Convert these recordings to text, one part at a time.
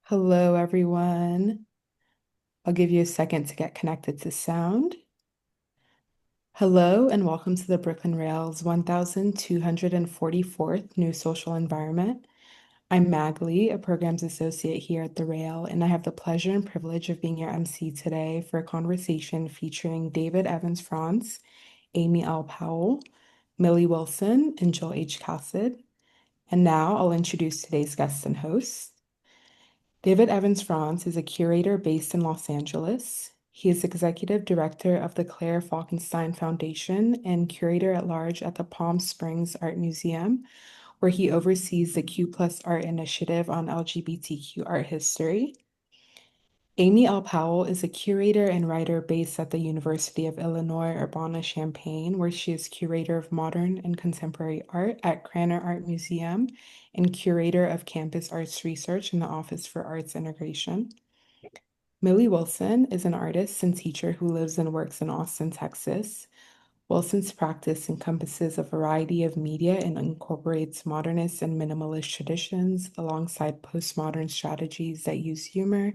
Hello, everyone. I'll give you a second to get connected to sound. Hello, and welcome to the Brooklyn Rail's 1244th New Social Environment. I'm Magli, a programs associate here at the Rail, and I have the pleasure and privilege of being your MC today for a conversation featuring David Evans Frantz, Amy L. Powell, Millie Wilson, and Joel H. Casid. And now I'll introduce today's guests and hosts. David Evans Frantz is a curator based in Los Angeles. He is executive director of the Claire Falkenstein Foundation and curator-at-large at the Palm Springs Art Museum, where he oversees the Q Plus Art Initiative on LGBTQ art history. Amy L. Powell is a curator and writer based at the University of Illinois Urbana-Champaign, where she is curator of modern and contemporary art at Krannert Art Museum and curator of campus arts research in the Office for Arts Integration. Millie Wilson is an artist and teacher who lives and works in Austin, Texas. Wilson's practice encompasses a variety of media and incorporates modernist and minimalist traditions alongside postmodern strategies that use humor,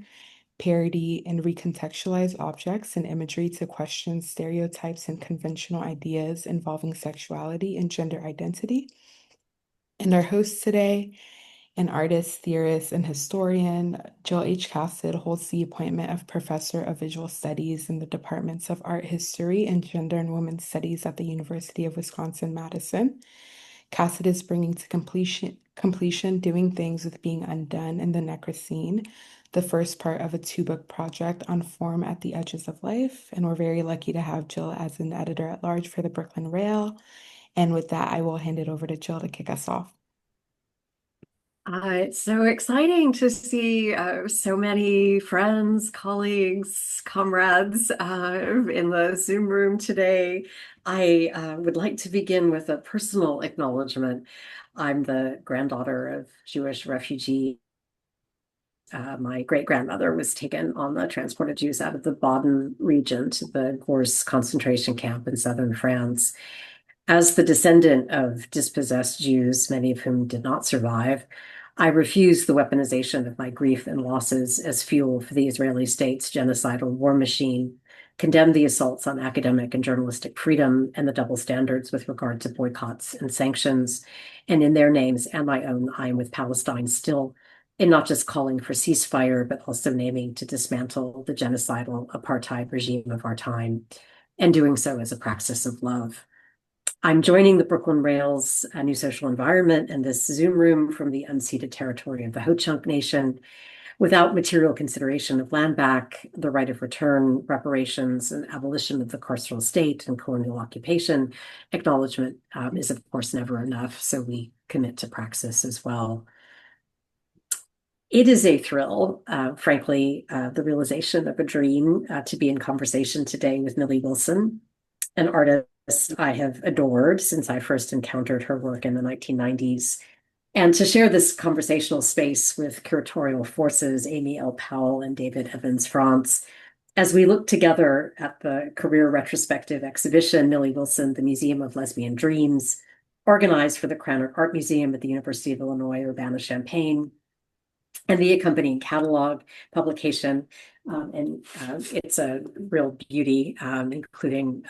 parody, and recontextualize objects and imagery to question stereotypes and conventional ideas involving sexuality and gender identity. And our host today, an artist, theorist, and historian, Joel H. Casid holds the appointment of Professor of Visual Studies in the Departments of Art History and Gender and Women's Studies at the University of Wisconsin-Madison. Casid is bringing to completion Doing Things with Being Undone in the Necrocene, the first part of a two-book project on form at the edges of life. And we're very lucky to have Jill as an editor-at-large for the Brooklyn Rail. And with that, I will hand it over to Jill to kick us off. It's so exciting to see so many friends, colleagues, comrades in the Zoom room today. I would like to begin with a personal acknowledgement. I'm the granddaughter of Jewish refugees. My great-grandmother was taken on the transport of Jews out of the Baden region to the Gors concentration camp in southern France. As the descendant of dispossessed Jews, many of whom did not survive, I refuse the weaponization of my grief and losses as fuel for the Israeli state's genocidal war machine, condemn the assaults on academic and journalistic freedom and the double standards with regard to boycotts and sanctions. And in their names and my own, I am with Palestine still, in not just calling for ceasefire, but also naming to dismantle the genocidal apartheid regime of our time, and doing so as a praxis of love. I'm joining the Brooklyn Rail's New Social Environment and this Zoom room from the unceded territory of the Ho-Chunk Nation without material consideration of land back, the right of return, reparations, and abolition of the carceral state and colonial occupation. Acknowledgement is, of course, never enough, so we commit to praxis as well. It is a thrill, frankly, the realization of a dream to be in conversation today with Millie Wilson, an artist I have adored since I first encountered her work in the 1990s. And to share this conversational space with curatorial forces, Amy L. Powell and David Evans Frantz, as we look together at the career retrospective exhibition, Millie Wilson, the Museum of Lesbian Dreams, organized for the Krannert Art Museum at the University of Illinois Urbana-Champaign, and the accompanying catalog publication. It's a real beauty, including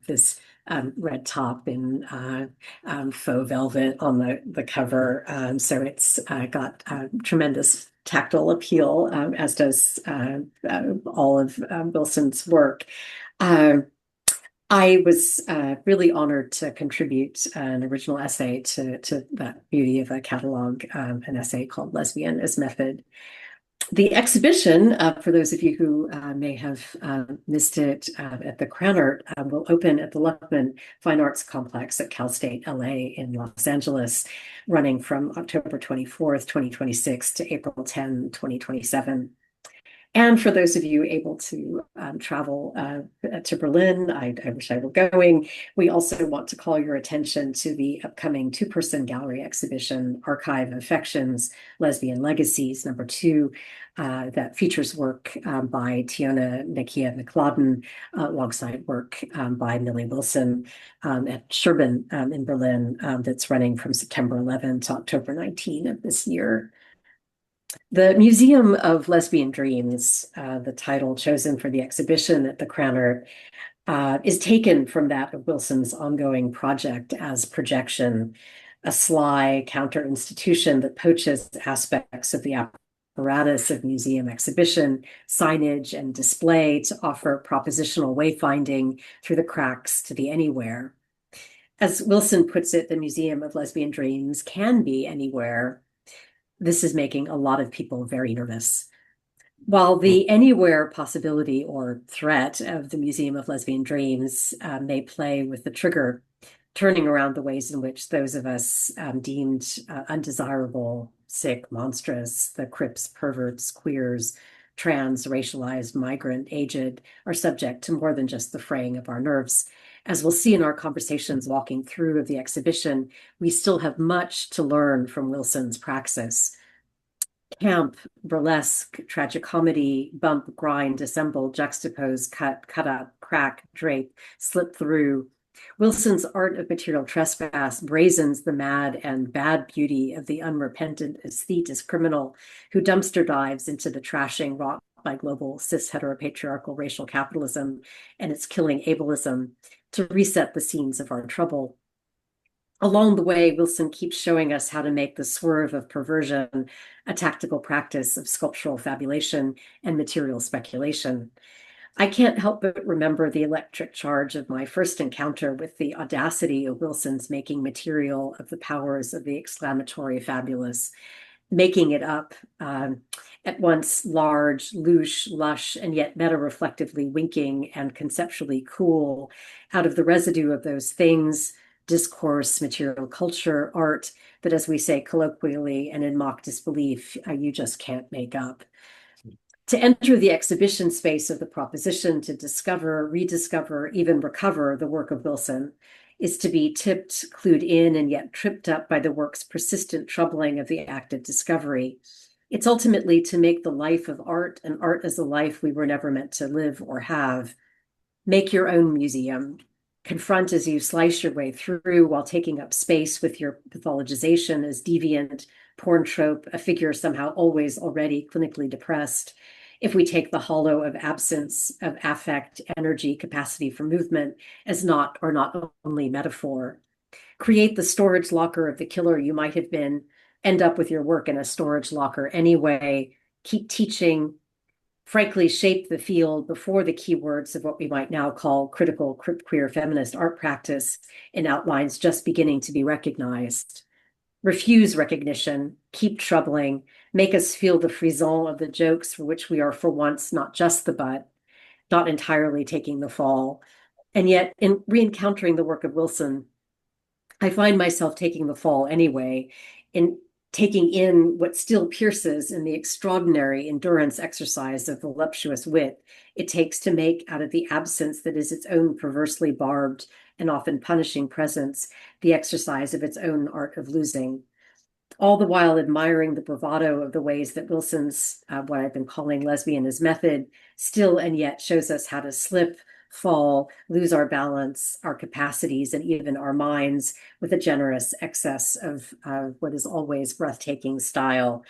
this red top in faux velvet on the cover. So it's got tremendous tactile appeal, as does all of Wilson's work. I was really honored to contribute an original essay to that beauty of a catalog, an essay called Lesbian as Method. The exhibition, for those of you who may have missed it at the Krannert, will open at the Luckman Fine Arts Complex at Cal State L.A. in Los Angeles, running from October 24th, 2026 to April 10, 2027. And for those of you able to travel to Berlin, I wish I were going. We also want to call your attention to the upcoming two-person gallery exhibition, Archive of Affections, Lesbian Legacies, #2, that features work by Tiona Nakia McLauden, alongside work by Millie Wilson at Scherben in Berlin, that's running from September 11 to October 19 of this year. The Museum of Lesbian Dreams, the title chosen for the exhibition at the Krannert, is taken from that of Wilson's ongoing project as projection, a sly counter institution that poaches aspects of the apparatus of museum exhibition, signage, and display to offer propositional wayfinding through the cracks to the anywhere. As Wilson puts it, the Museum of Lesbian Dreams can be anywhere. This is making a lot of people very nervous. While the anywhere possibility or threat of the Museum of Lesbian Dreams may play with the trigger, turning around the ways in which those of us deemed undesirable, sick, monstrous, the crips, perverts, queers, trans, racialized, migrant, aged, are subject to more than just the fraying of our nerves. As we'll see in our conversations walking through of the exhibition, we still have much to learn from Wilson's praxis. Camp, burlesque, tragicomedy, bump, grind, assemble, juxtapose, cut up, crack, drape, slip through. Wilson's art of material trespass brazens the mad and bad beauty of the unrepentant aesthetic criminal who dumpster dives into the trashing wrought by global cis heteropatriarchal racial capitalism and its killing ableism to reset the scenes of our trouble. Along the way, Wilson keeps showing us how to make the swerve of perversion a tactical practice of sculptural fabulation and material speculation. I can't help but remember the electric charge of my first encounter with the audacity of Wilson's making material of the powers of the exclamatory fabulous, making it up, at once large, louche, lush, and yet meta-reflectively winking and conceptually cool out of the residue of those things, discourse, material culture, art, that, as we say colloquially and in mock disbelief, you just can't make up. To enter the exhibition space of the proposition to discover, rediscover, even recover the work of Wilson is to be tipped, clued in, and yet tripped up by the work's persistent troubling of the act of discovery. It's ultimately to make the life of art and art as a life we were never meant to live or have. Make your own museum. Confront as you slice your way through while taking up space with your pathologization as deviant, porn trope, a figure somehow always already clinically depressed. If we take the hollow of absence of affect, energy, capacity for movement as not or not only metaphor. Create the storage locker of the killer you might have been, end up with your work in a storage locker anyway, keep teaching, frankly shape the field before the keywords of what we might now call critical queer feminist art practice in outlines just beginning to be recognized. Refuse recognition, keep troubling, make us feel the frisson of the jokes for which we are for once not just the butt, not entirely taking the fall. And yet, in re-encountering the work of Wilson, I find myself taking the fall anyway, in taking in what still pierces in the extraordinary endurance exercise of voluptuous wit it takes to make out of the absence that is its own perversely barbed and often punishing presence the exercise of its own art of losing. All the while admiring the bravado of the ways that Wilson's, what I've been calling lesbianism method, still and yet shows us how to slip, fall, lose our balance, our capacities, and even our minds with a generous excess of what is always breathtaking style.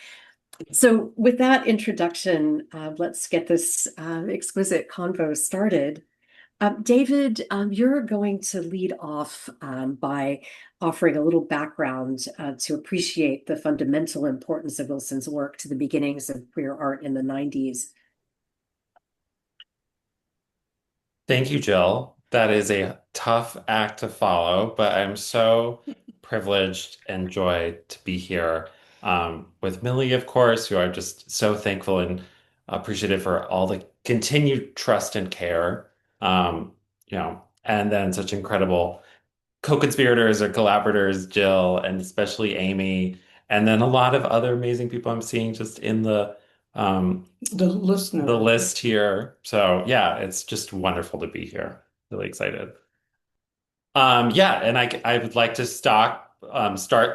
So with that introduction, let's get this exquisite convo started. David, you're going to lead off by offering a little background to appreciate the fundamental importance of Wilson's work to the beginnings of queer art in the 90s. Thank you, Jill. That is a tough act to follow, but I'm so privileged and joyed to be here with Millie, of course, who I'm just so thankful and appreciative for all the continued trust and care, and then such incredible co-conspirators or collaborators, Jill, and especially Amy, and then a lot of other amazing people I'm seeing just in the list here. So yeah, it's just wonderful to be here. Really excited. Yeah, and I would like to start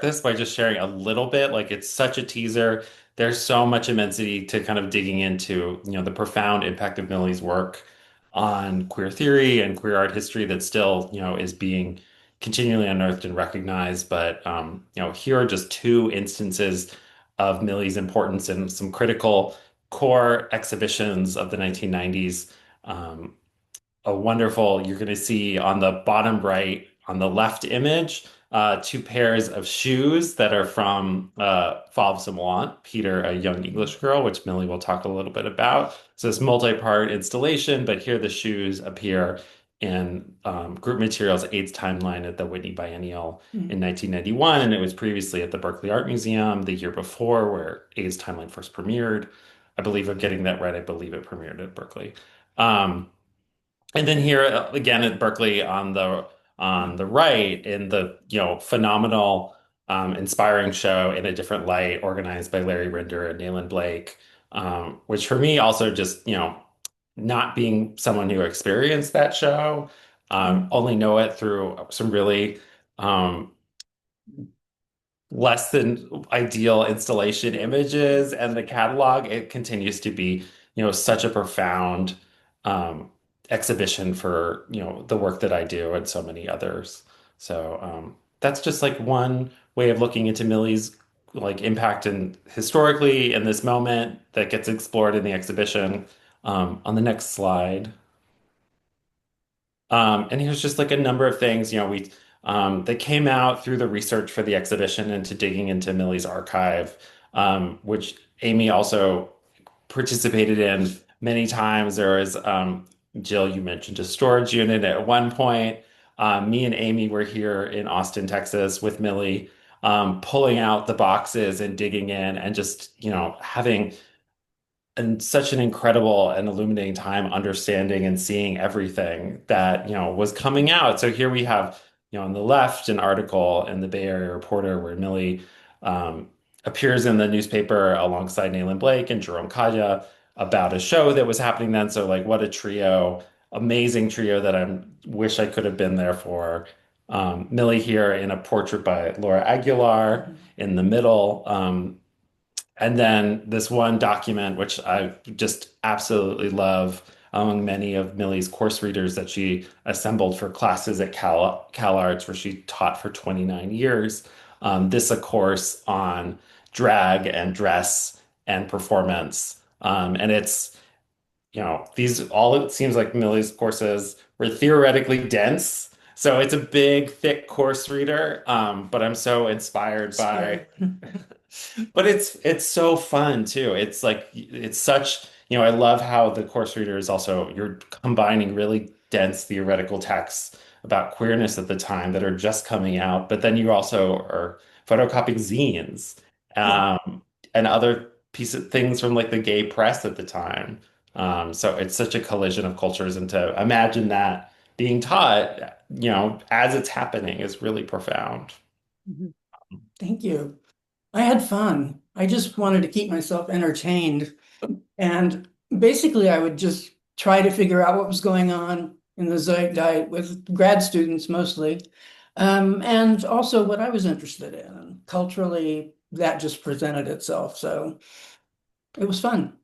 this by just sharing a little bit. Like it's such a teaser. There's so much immensity to kind of digging into, the profound impact of Millie's work on queer theory and queer art history that still, is being continually unearthed and recognized. But here are just two instances of Millie's importance in some critical core exhibitions of the 1990s. Um, a wonderful, you're going to see on the bottom right, on the left image, two pairs of shoes that are from Fauves de Peter, a young English girl, which Millie will talk a little bit about. So it's multi-part installation, but here the shoes appear in group materials AIDS timeline at the Whitney Biennial in 1991, and it was previously at the Berkeley Art Museum the year before, where AIDS timeline first premiered. I believe I'm getting that right. I believe it premiered at Berkeley. Um, and then here again at Berkeley on the right in the phenomenal inspiring show in a different light organized by Larry Rinder and Nayland Blake, which for me also just not being someone who experienced that show, only know it through some really um, less than ideal installation images and the catalog. It continues to be, such a profound um, exhibition for, the work that I do and so many others. So that's just like one way of looking into Millie's like impact and historically in this moment that gets explored in the exhibition. On the next slide. And here's just like a number of things, we that came out through the research for the exhibition and to digging into Millie's archive, which Amy also participated in many times. There was Jill, you mentioned a storage unit at one point. Me and Amy were here in Austin, Texas, with Millie, pulling out the boxes and digging in and just having and such an incredible and illuminating time understanding and seeing everything that was coming out. So here we have on the left an article in the Bay Area Reporter where Millie um, appears in the newspaper alongside Nayland Blake and Jerome Kaya about a show that was happening then. So like what a trio, amazing trio that I wish I could have been there for. Millie here in a portrait by Laura Aguilar in the middle. And then this one document, which I just absolutely love, among many of Millie's course readers that she assembled for classes at Cal Arts, where she taught for 29 years. This, a course on drag and dress and performance. And it's, these all it seems like Millie's courses were theoretically dense. So it's a big, thick course reader. But I'm so inspired by but it's so fun too. It's like it's such, I love how the course reader is also you're combining really dense theoretical texts about queerness at the time that are just coming out, but then you also are photocopying zines Yeah. and other piece of things from like the gay press at the time. So it's such a collision of cultures, and to imagine that being taught, as it's happening is really profound. Mhm. Thank you. I had fun. I just wanted to keep myself entertained. And basically, I would just try to figure out what was going on in the Zeitgeist with grad students mostly, and also what I was interested in. And culturally, that just presented itself. So it was fun.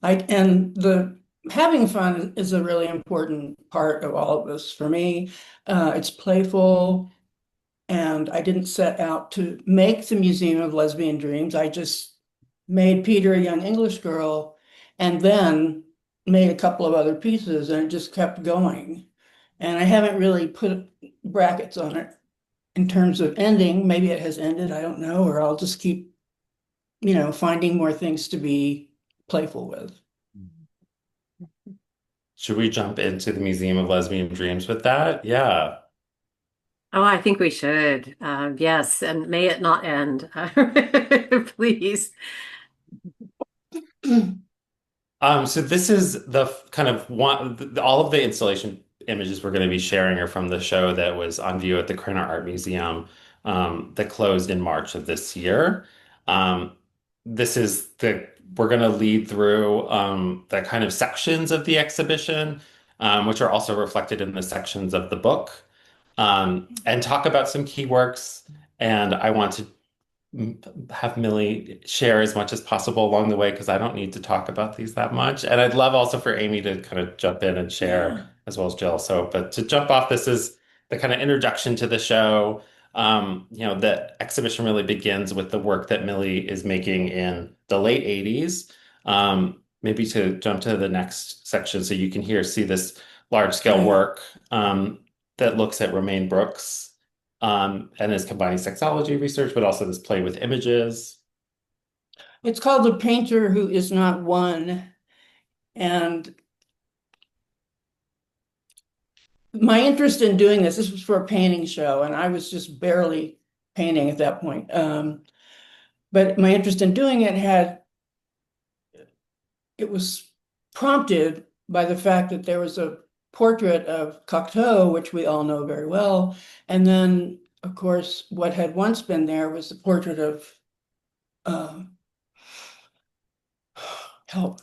And the having fun is a really important part of all of this for me. It's playful. And I didn't set out to make the Museum of Lesbian Dreams. I just made Peter a young English girl and then made a couple of other pieces and it just kept going. And I haven't really put brackets on it in terms of ending. Maybe it has ended, I don't know, or I'll just keep, finding more things to be playful with. Should we jump into the Museum of Lesbian Dreams with that? Yeah. Oh, I think we should. Yes, and may it not end, please. So this is the kind of one, all of the installation images we're going to be sharing are from the show that was on view at the Krannert Art Museum, that closed in March of this year. Um, this is we're going to lead through the kind of sections of the exhibition, which are also reflected in the sections of the book, and talk about some key works. And I want to have Millie share as much as possible along the way because I don't need to talk about these that much. And I'd love also for Amy to kind of jump in and share Yeah. as well as Jill. So, but to jump off, this is the kind of introduction to the show. The exhibition really begins with the work that Millie is making in the late 80s. Maybe to jump to the next section so you can see this large scale Right. work that looks at Romaine Brooks and is combining sexology research, but also this play with images. It's called The Painter Who Is Not One. And my interest in doing this was for a painting show, and I was just barely painting at that point. But my interest in doing it was prompted by the fact that there was a portrait of Cocteau, which we all know very well. And then, of course, what had once been there was the portrait of uh, help.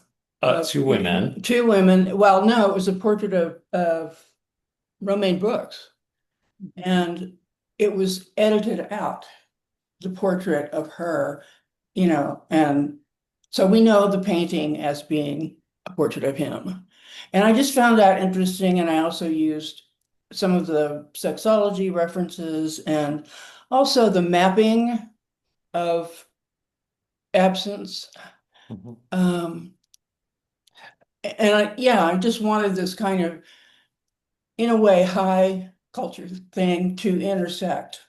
Two women. Two women. Well, no, it was a portrait of Romaine Brooks. And it was edited out, the portrait of her, and so we know the painting as being a portrait of him. And I just found that interesting. And I also used some of the sexology references and also the mapping of absence. Mhm. I just wanted this kind of, in a way, high culture thing to intersect.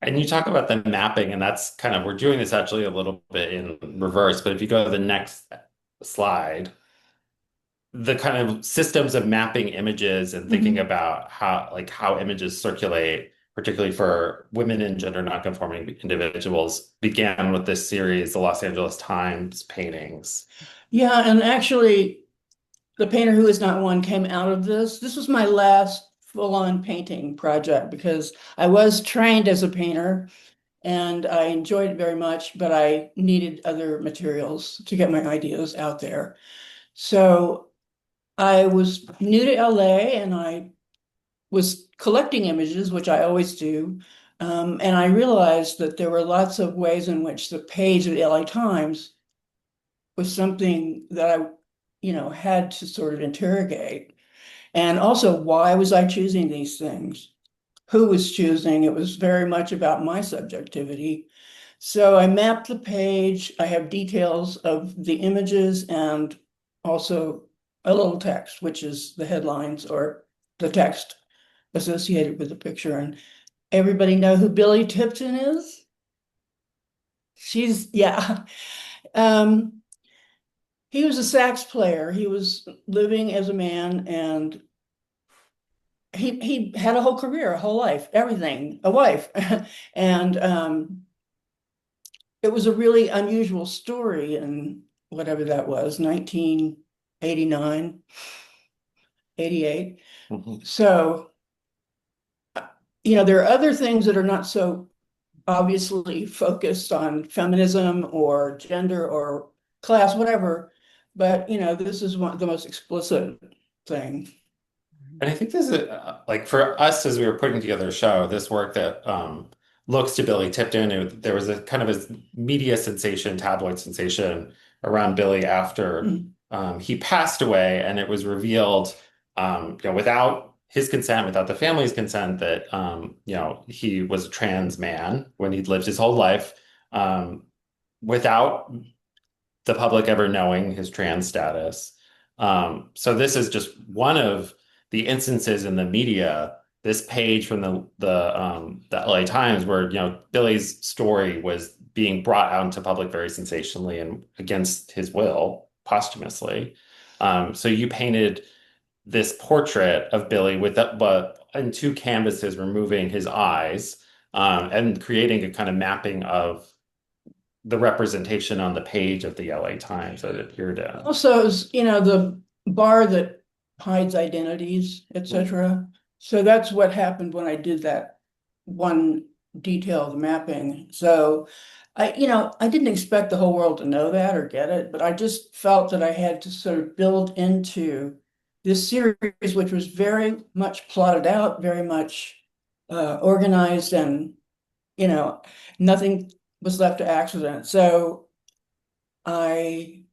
And you talk about the mapping, and that's we're doing this actually a little bit in reverse, but if you go to the next slide, the kind of systems of mapping images and thinking about how images circulate, particularly for women and gender nonconforming individuals, began with this series, the Los Angeles Times paintings. Yeah, and actually, The Painter Who Is Not One came out of this. This was my last full-on painting project because I was trained as a painter and I enjoyed it very much, but I needed other materials to get my ideas out there. So I was new to LA and I was collecting images, which I always do. And I realized that there were lots of ways in which the page of the LA Times was something that I, had to sort of interrogate. And also, why was I choosing these things? Who was choosing? It was very much about my subjectivity. So I mapped the page. I have details of the images and also a little text, which is the headlines or the text associated with the picture. And everybody know who Billy Tipton is? Yeah. Um, he was a sax player. He was living as a man and he had a whole career, a whole life, everything, a wife. And it was a really unusual story in whatever that was, 1989, 88. Mhm. So, there are other things that are not so obviously focused on feminism or gender or class, whatever. But, this is one of the most explicit thing. And I think this is like for us as we were putting together a show, this work that looks to Billy Tipton. There was a kind of a media sensation, tabloid sensation around Billy after he passed away, and it was revealed, without his consent, without the family's consent, that he was a trans man when he'd lived his whole life, without the public ever knowing his trans status. So this is just one of the instances in the media, this page from the LA Times where Billy's story was being brought out into public very sensationally and against his will posthumously. So you painted this portrait of Billy but in two canvases, removing his eyes and creating a kind of mapping of the representation on the page of the LA Times that it appeared in. Also, is, the bar that hides identities, etc. So that's what happened when I did that one detailed mapping. So I didn't expect the whole world to know that or get it, but I just felt that I had to sort of build into this series, which was very much plotted out, very much organized, and nothing was left to accident. So I,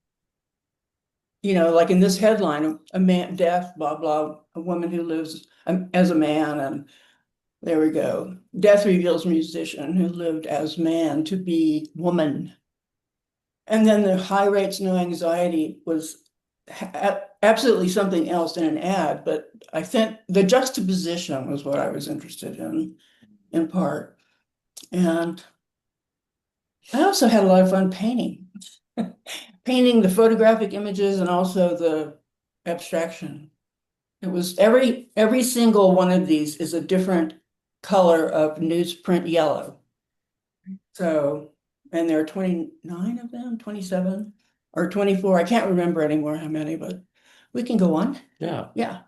like in this headline, a man, death, blah, blah, a woman who lives as a man, and There we go. Death reveals musician who lived as man to be woman. And then the high rates, no anxiety was absolutely something else in an ad, but I think the juxtaposition was what I was interested in part. And I also had a lot of fun painting, painting the images and also the abstraction. It was every single one of these is a different color of newsprint yellow. So, and there are 29 of them, 27 or 24. I can't remember anymore how many, but we can go on. Yeah. Yeah.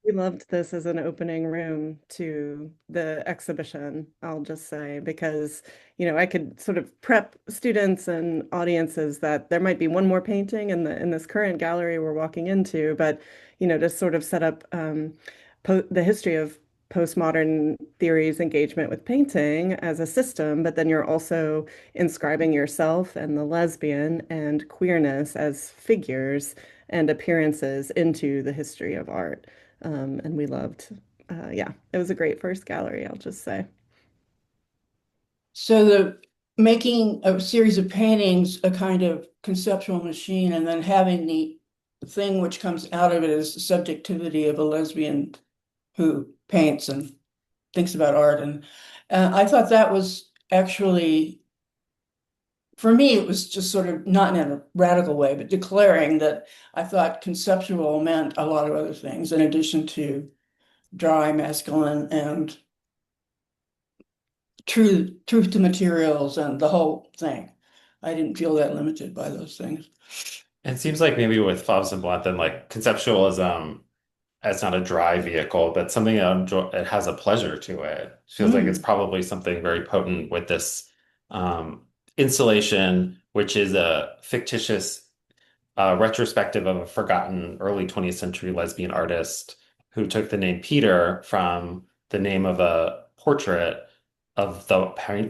We loved this as an opening room to the exhibition, I'll just say, because, I could sort of prep students and audiences that there might be one more painting in this current gallery we're walking into, but, to sort of set up the history of postmodern theory's engagement with painting as a system, but then you're also inscribing yourself and the lesbian and queerness as figures and appearances into the history of art. And we loved, yeah, it was a great first gallery, I'll just say. So the making a series of paintings, a kind of conceptual machine, and then having the thing which comes out of it is the subjectivity of a lesbian who paints and thinks about art. And I thought that was actually, for me, it was just sort of not in a radical way, but declaring that I thought conceptual meant a lot of other things in addition to dry, masculine, and truth to materials and the whole thing. I didn't feel that limited by those things. It seems like maybe with Faust and Blunt, then like conceptualism as not a dry vehicle, but something that it has a pleasure to it. It feels like it's probably something very potent with this installation, which is a fictitious retrospective of a forgotten early 20th century lesbian artist who took the name Peter from the name of a portrait of the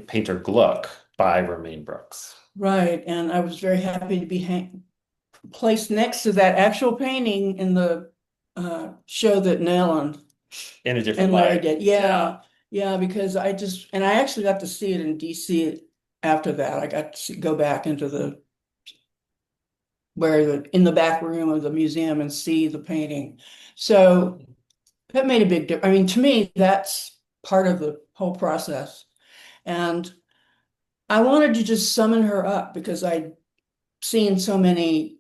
painter Gluck by Romaine Brooks. Right, and I was very happy to be placed next to that actual painting in the show that Nell in a different and Larry light. did. Yeah, because I actually got to see it in DC after that. I got to go back into in the back room of the museum and see the painting. So that made a big difference. I mean, to me, that's part of the whole process. And I wanted to just summon her up because I'd seen so many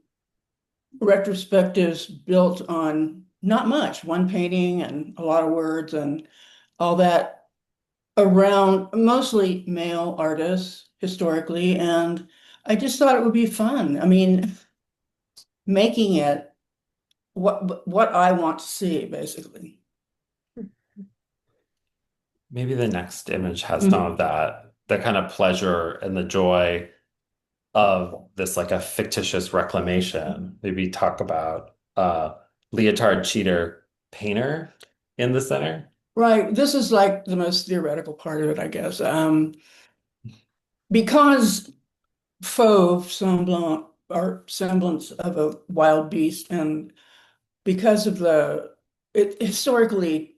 retrospectives built on not much, one painting and a lot of words and all that around mostly male artists historically. And I just thought it would be fun. I mean, making it what I want to see, basically. Maybe the next image has some of that, the kind of pleasure and the joy of this like a fictitious reclamation. Maybe talk about leotard cheater painter in the center. Right. This is like the most theoretical part of it, I guess. Because fauve semblant or semblance of a wild beast, and because of historically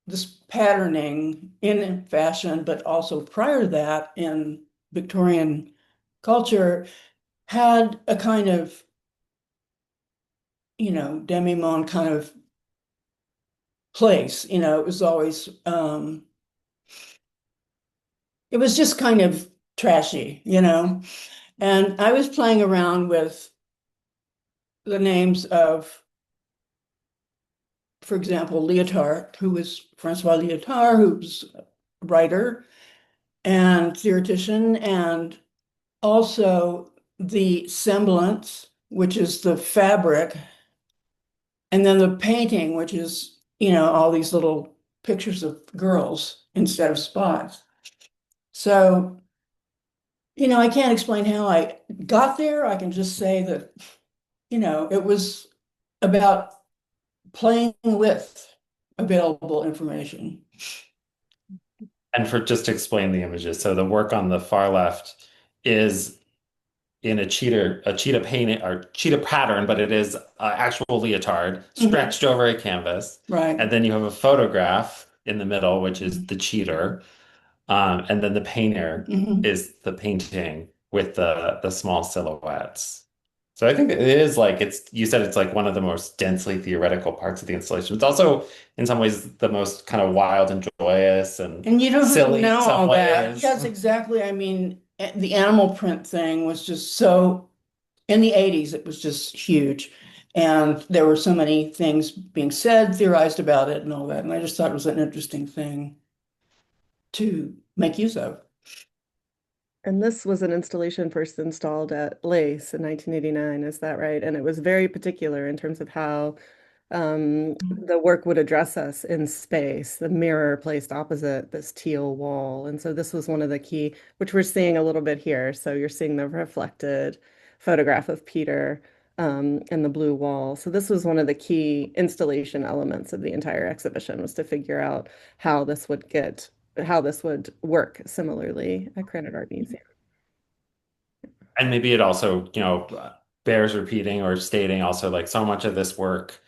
this patterning in fashion, but also prior to that in Victorian culture had a kind of, demi-monde kind of place. It was always it was just kind of trashy, and I was playing around with the names of, for example, Lyotard, who was Francois Lyotard, who was a writer and theoretician, and also the semblance, which is the fabric, and then the painting, which is, all these little pictures of girls instead of spots. So, I can't explain how I got there. I can just say that, it was about playing with available information. And for just to explain the images, so the work on the far left is in a cheetah painting or cheetah pattern, but it is actual leotard stretched over a canvas. Right. And then you have a photograph in the middle, which is the cheater. And then the painter is the painting with the small silhouettes. So I think it is like you said it's like one of the most densely theoretical parts of the installation. It's also in some ways the most kind of wild and joyous and you don't have to silly in know some all that. ways. Yes, exactly. I mean, the animal print thing was just so, in the 80s, it was just huge. And there were so many things being said, theorized about it and all that. And I just thought it was an interesting thing to make use of. And this was an installation first installed at Lace in 1989, is that right? And it was very particular in terms of how the work would address us in space, the mirror placed opposite this teal wall. And so this was one of the key, which we're seeing a little bit here. So you're seeing the reflected photograph of Peter and the blue wall. So this was one of the key installation elements of the entire exhibition, was to figure out how this would work similarly at Krannert Art Museum. And maybe it also, bears repeating or stating also like so much of this work,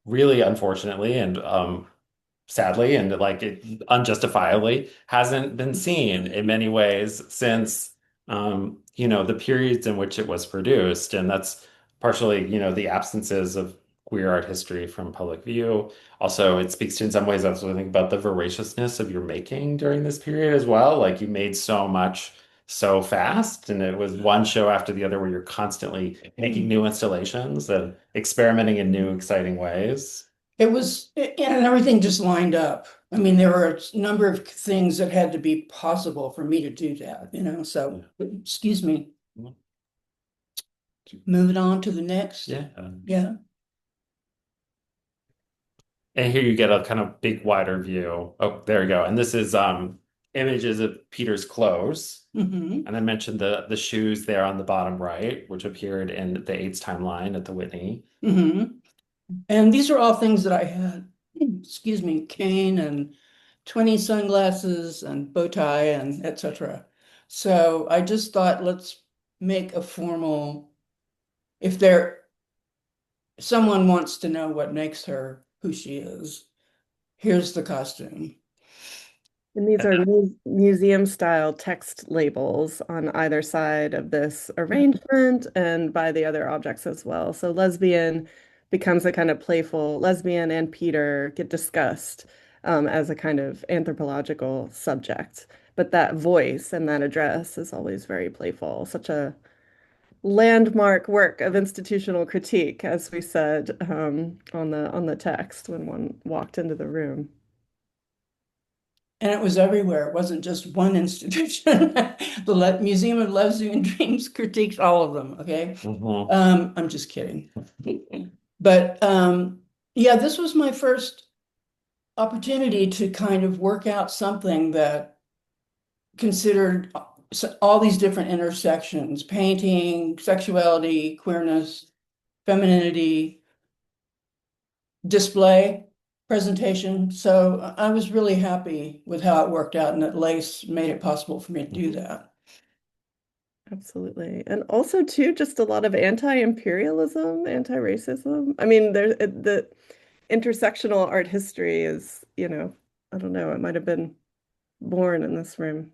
really unfortunately and sadly and like unjustifiably hasn't been seen in many ways since the periods in which it was produced. And that's partially, the absences of queer art history from public view. Also, it speaks to in some ways also I think about the voraciousness of your making during this period as well. Like you made so much so fast, and it was one show after the other where you're constantly making new installations and experimenting in new exciting ways. It was, and everything just lined up. I mean, there were a number of things that had to be possible for me to do that, so, excuse me. Moving on to the next. Yeah. Yeah. And here you get a kind of big wider view. Oh, there you go. And this is images of Peter's clothes. And I mentioned the shoes there on the bottom right, which appeared in the AIDS timeline at the Whitney. And these are all things that I had, excuse me, cane and 20 sunglasses and bow tie and etc. So I just thought, let's make a formal, if someone wants to know what makes her who she is, here's the costume. And these are museum style text labels on either side of this arrangement and by the other objects as well. So lesbian becomes a kind of playful, lesbian and Peter get discussed as a kind of anthropological subject. But that voice and that address is always very playful. Such a landmark work of institutional critique, as we said on the text when one walked into the room. And it was everywhere. It wasn't just one institution. The Museum of Lesbian Dreams critiqued all of them. Okay. I'm just kidding. But yeah, this was my first opportunity to kind of work out something that considered all these different intersections: painting, sexuality, queerness, femininity, display, presentation. So I was really happy with how it worked out, and that Lace made it possible for me to do that. Absolutely. And also too, just a lot of anti-imperialism, anti-racism. I mean, the intersectional art history is, I don't know, it might have been born in this room.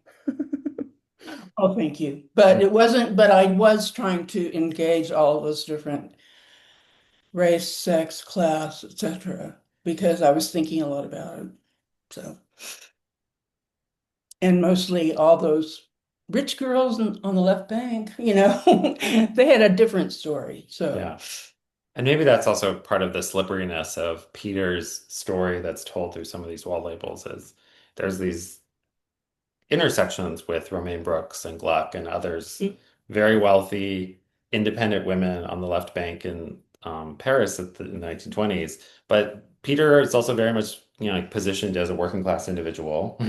Oh, thank you. But it wasn't, but I was trying to engage all those different race, sex, class, etc., because I was thinking a lot about it. So, and mostly all those rich girls on the left bank, they had a different story. So yeah. And maybe that's also part of the slipperiness of Peter's story that's told through some of these wall labels is there's these intersections with Romaine Brooks and Gluck and others, very wealthy, independent women on the left bank in Paris in the 1920s. But Peter is also very much, positioned as a working class individual.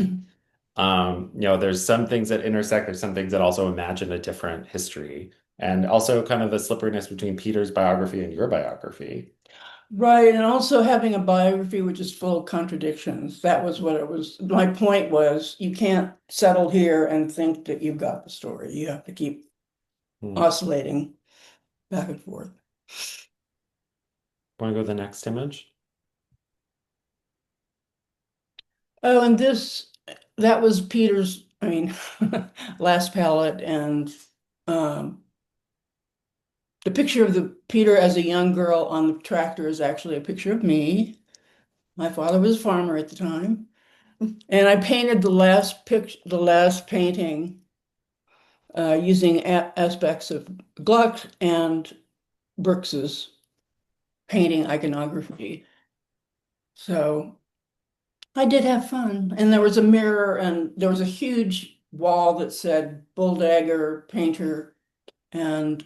There's some things that intersect, there's some things that also imagine a different history. And also kind of the slipperiness between Peter's biography and your biography. Right, and also having a biography which is full of contradictions. That was what it was. My point was, you can't settle here and think that you've got the story. You have to keep oscillating back and forth. Want to go to the next image? Oh, and that was Peter's, I mean, last palette, and um, the picture of the Peter as a young girl on the tractor is actually a picture of me. My father was a farmer at the time, and I painted the last painting using aspects of Gluck and Brooks's painting iconography. So I did have fun. And there was a mirror and there was a huge wall that said Bulldagger Painter, and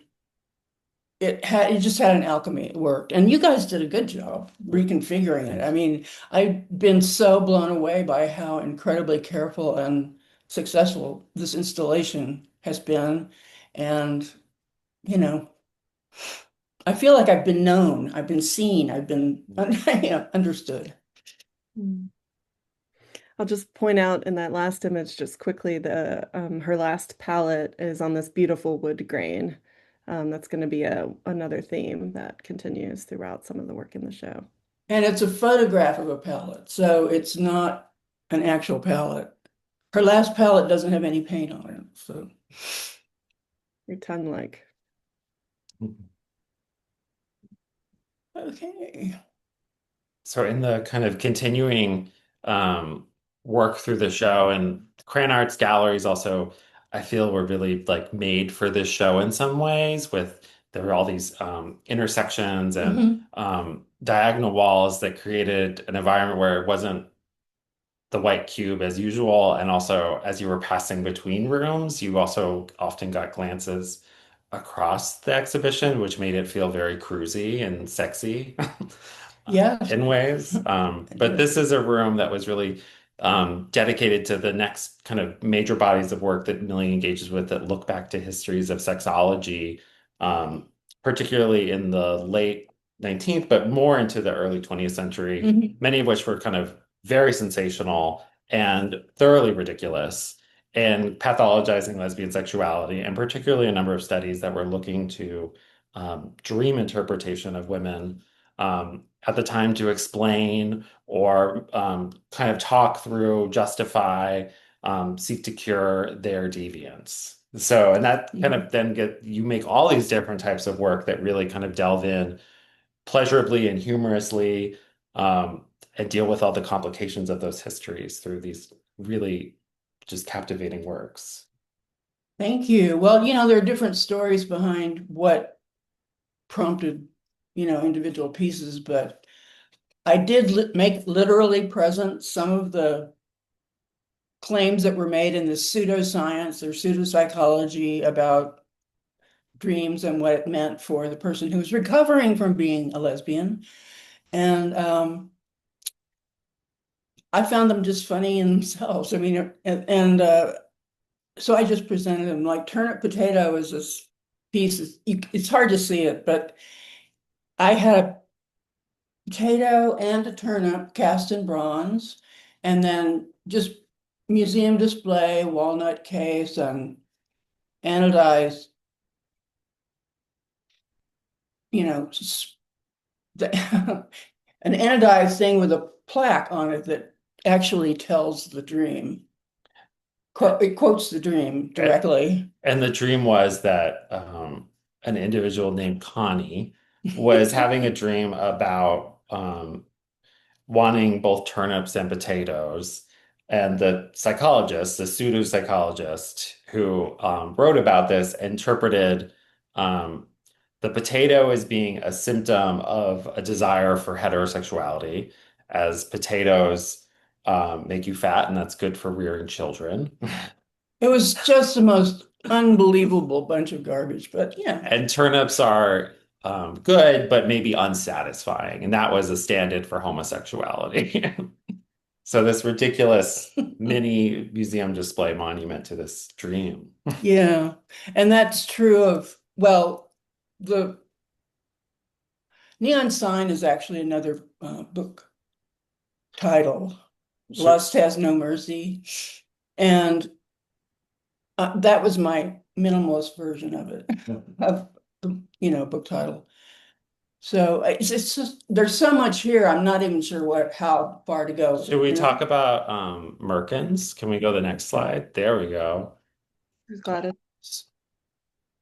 it just had an alchemy. It worked. And you guys did a good job reconfiguring it. I mean, I've been so blown away by how incredibly careful and successful this installation has been. And, you know, I feel like I've been known, I've been seen, I've been understood. I'll just point out in that last image just quickly, her last palette is on this beautiful wood grain. That's going to be another theme that continues throughout some of the work in the show. And it's a photograph of a palette, so it's not an actual palette. Her last palette doesn't have any paint on it, so. Your tongue-like. Okay. So in the kind of continuing work through the show, and Krannert galleries also, I feel, were really like made for this show in some ways. There were all these intersections and diagonal walls that created an environment where it wasn't the white cube as usual, and also as you were passing between rooms, you also often got glances across the exhibition, which made it feel very cruisy and sexy. Yeah. In ways. But this is a room that was really dedicated to the next kind of major bodies of work that Millie engages with that look back to histories of sexology, particularly in the late 19th, but more into the early 20th century, many of which were kind of very sensational and thoroughly ridiculous and pathologizing lesbian sexuality, and particularly a number of studies that were looking to dream interpretation of women at the time to explain or kind of talk through, justify, seek to cure their deviance. So, and that kind of then you make all these different types of work that really kind of delve in pleasurably and humorously and deal with all the complications of those histories through these really just captivating works. Thank you. Well, there are different stories behind what prompted, individual pieces, but I did make literally present some of the claims that were made in the pseudoscience or pseudopsychology about dreams and what it meant for the person who was recovering from being a lesbian. And I found them just funny in themselves. I mean, so I just presented them. Like turnip potato is this piece. It's hard to see it, but I had a potato and a turnip cast in bronze, and then just museum display, walnut case, and anodized, an anodized thing with a plaque on it that actually tells the dream. It quotes the dream directly. And the dream was that an individual named Connie was having a dream about wanting both turnips and potatoes. And the psychologist, the pseudo-psychologist who wrote about this, interpreted the potato as being a symptom of a desire for heterosexuality, as potatoes make you fat, and that's good for rearing children. It was just the most unbelievable bunch of garbage, but yeah. And turnips are good, but maybe unsatisfying. And that was a stand-in for homosexuality. So this ridiculous mini museum display monument to this dream. Yeah. And that's true of, well, the Neon Sign is actually another book title. Sure. Lust Has No Mercy. And that was my minimalist version of it, of the, book title. So it's just there's so much here. I'm not even sure how far to go. Should we talk about merkins? Can we go to the next slide? There we go. Who's Gladys?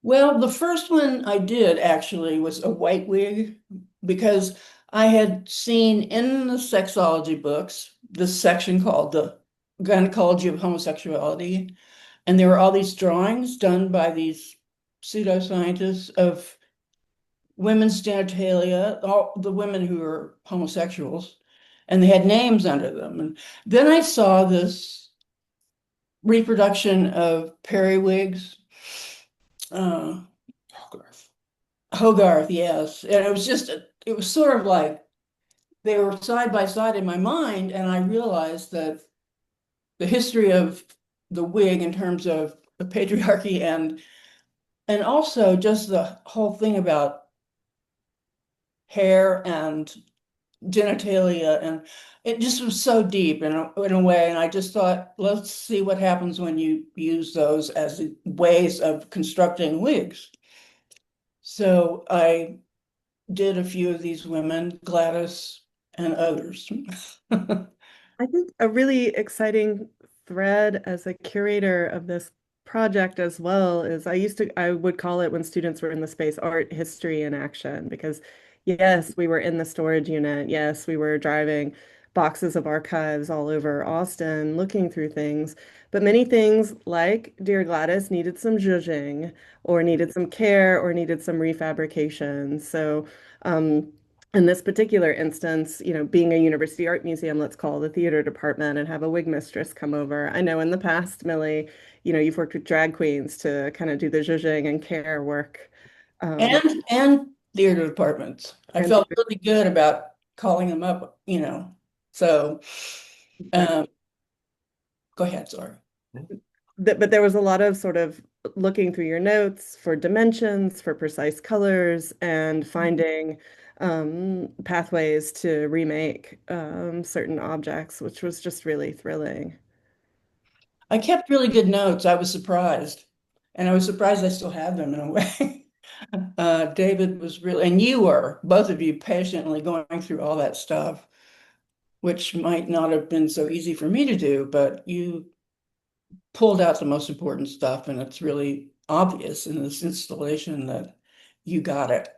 Well, the first one I did actually was a white wig because I had seen in the sexology books this section called the Gynecology of Homosexuality, and there were all these drawings done by these pseudoscientists of women's genitalia, all the women who are homosexuals, and they had names under them. And then I saw this reproduction of periwigs. Hogarth. Hogarth, yes. And it was sort of like they were side by side in my mind, and I realized that the history of the wig in terms of the patriarchy and also just the whole thing about hair and genitalia, and it just was so deep in a way. And I just thought, let's see what happens when you use those as ways of constructing wigs. So I did a few of these women, Gladys and others. I think a really exciting thread as a curator of this project as well is I would call it when students were in the space art history in action because yes, we were in the storage unit. Yes, we were driving boxes of archives all over Austin looking through things. But many things like Dear Gladys needed some zhuzhing or needed some care or needed some refabrication. So in this particular instance, being a university art museum, let's call the theater department and have a wig mistress come over. I know in the past, Millie, you've worked with drag queens to kind of do the zhuzhing and care work. And theater departments. I And felt really good about calling them up, So um, go ahead, sorry. but there was a lot of sort of looking through your notes for dimensions, for precise colors, and finding pathways to remake certain objects, which was just really thrilling. I kept really good notes. I was surprised. And I was surprised I still have them in a way. David was really, and you were, both of you, patiently going through all that stuff, which might not have been so easy for me to do, but you pulled out the most important stuff, and it's really obvious in this installation that you got it.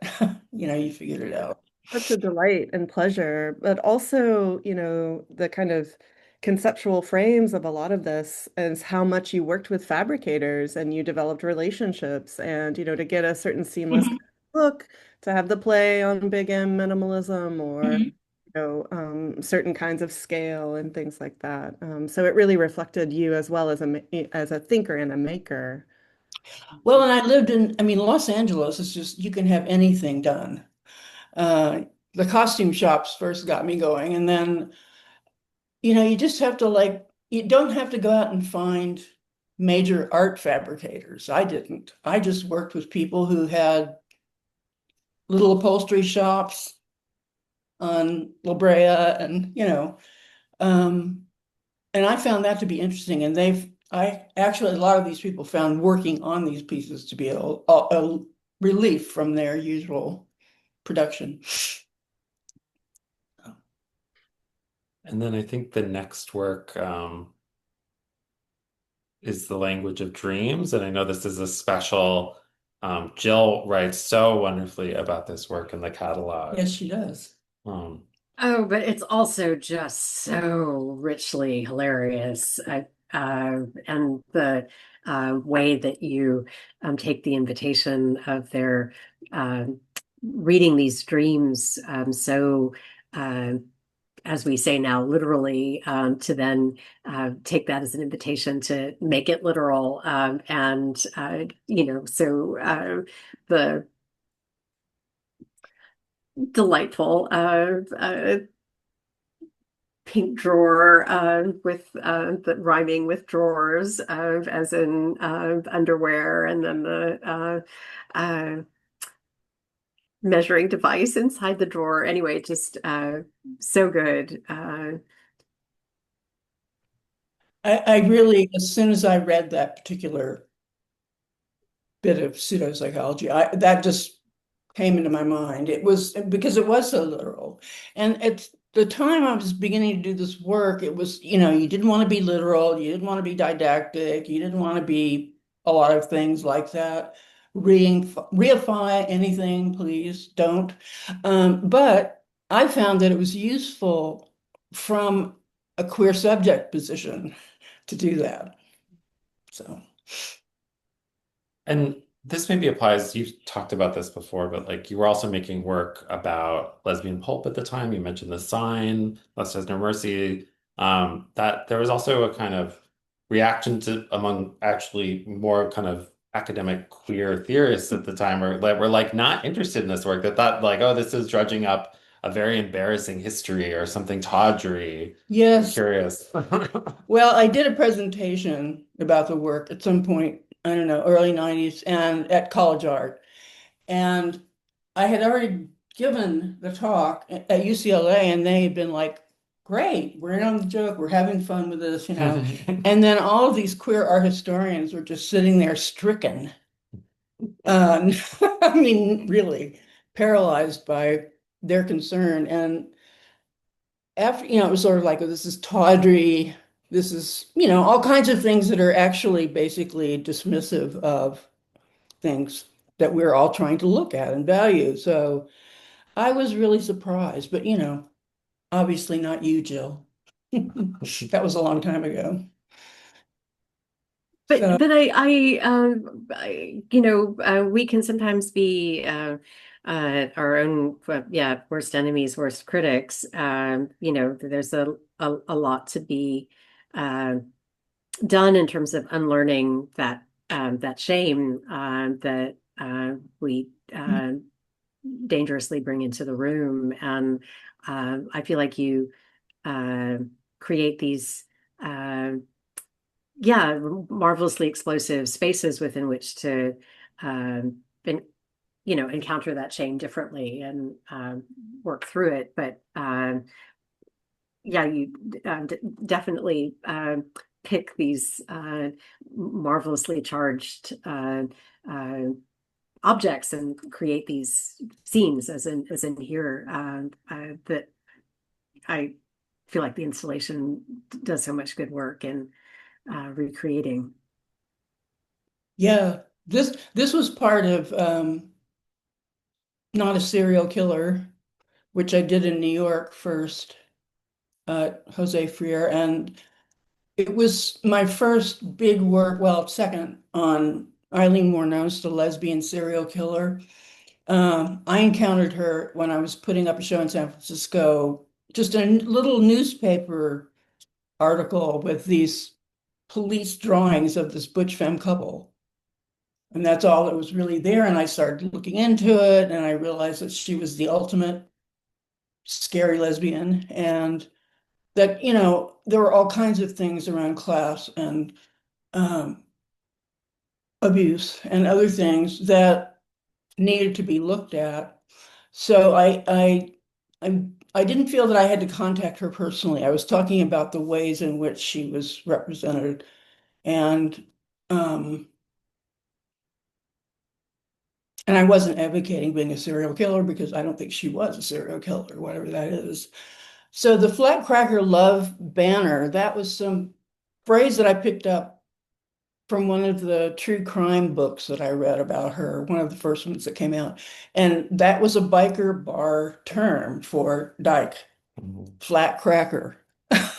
You figured it out. Such a delight and pleasure, but also, the kind of conceptual frames of a lot of this is how much you worked with fabricators and you developed relationships and, to get a certain seamless Mhm. look, to have the play on big M minimalism or, Mhm. certain kinds of scale and things like that. So it really reflected you as well as a thinker and a maker. Well, and I mean, Los Angeles is just, you can have anything done. The costume shops first got me going, and then you just have to you don't have to go out and find major art fabricators. I didn't. I just worked with people who had little upholstery shops on La Brea um, and I found that to be interesting. And I actually, a lot of these people found working on these pieces to be a relief from their usual production. And then I think the next work is The Language of Dreams. And I know this is a special, Jill writes so wonderfully about this work in the catalog. Yes, she does. Oh, but it's also just so richly hilarious. And the way that you take the invitation of their reading these dreams so as we say now, literally, to then take that as an invitation to make it literal. The delightful pink drawer with the rhyming with drawers, as in underwear, and then the measuring device inside the drawer. Anyway, just so good. I really, as soon as I read that particular bit of pseudopsychology, that just came into my mind. It was because it was so literal. And at the time I was beginning to do this work, it was, you didn't want to be literal, you didn't want to be didactic, you didn't want to be a lot of things like that. Reify anything, please don't. But I found that it was useful from a queer subject position to do that. So. And this maybe applies, you've talked about this before, but like you were also making work about lesbian pulp at the time. You mentioned the sign, Less Has No Mercy. That there was also a kind of reaction to among actually more kind of academic queer theorists at the time were like not interested in this work, that thought like, oh, this is drudging up a very embarrassing history or something tawdry. I'm Yes. curious. Well, I did a presentation about the work at some point, I don't know, early 90s and at College Art. And I had already given the talk at UCLA and they had been like, great, we're in on the joke, we're having fun with this, And then all of these queer art historians were just sitting there stricken. I mean, really paralyzed by their concern. And after, it was sort of like, oh, this is tawdry. This is, all kinds of things that are actually basically dismissive of things that we're all trying to look at and value. So I was really surprised, but obviously not you, Jill. That was a long time ago. But So, we can sometimes be our own worst enemies, worst critics. There's a lot to be done in terms of unlearning that shame that we dangerously bring into the room. And I feel like you create these marvelously explosive spaces within which to encounter that shame differently and work through it. But you definitely pick these marvelously charged objects and create these scenes, as in here, that I feel like the installation does so much good work in recreating. yeah, this was part of Not a Serial Killer, which I did in New York first, Jose Freire, and it was my first big work, well, second on Eileen Wuornos, the lesbian serial killer. I encountered her when I was putting up a show in San Francisco, just a little newspaper article with these police drawings of this butch femme couple. And that's all that was really there. And I started looking into it and I realized that she was the ultimate scary lesbian and that, there were all kinds of things around class and abuse and other things that needed to be looked at. So I didn't feel that I had to contact her personally. I was talking about the ways in which she was represented. And and I wasn't advocating being a serial killer because I don't think she was a serial killer, whatever that is. So the Flat Cracker Love banner, that was some phrase that I picked up from one of the true crime books that I read about her, one of the first ones that came out. And that was a biker bar term for dyke, flat cracker.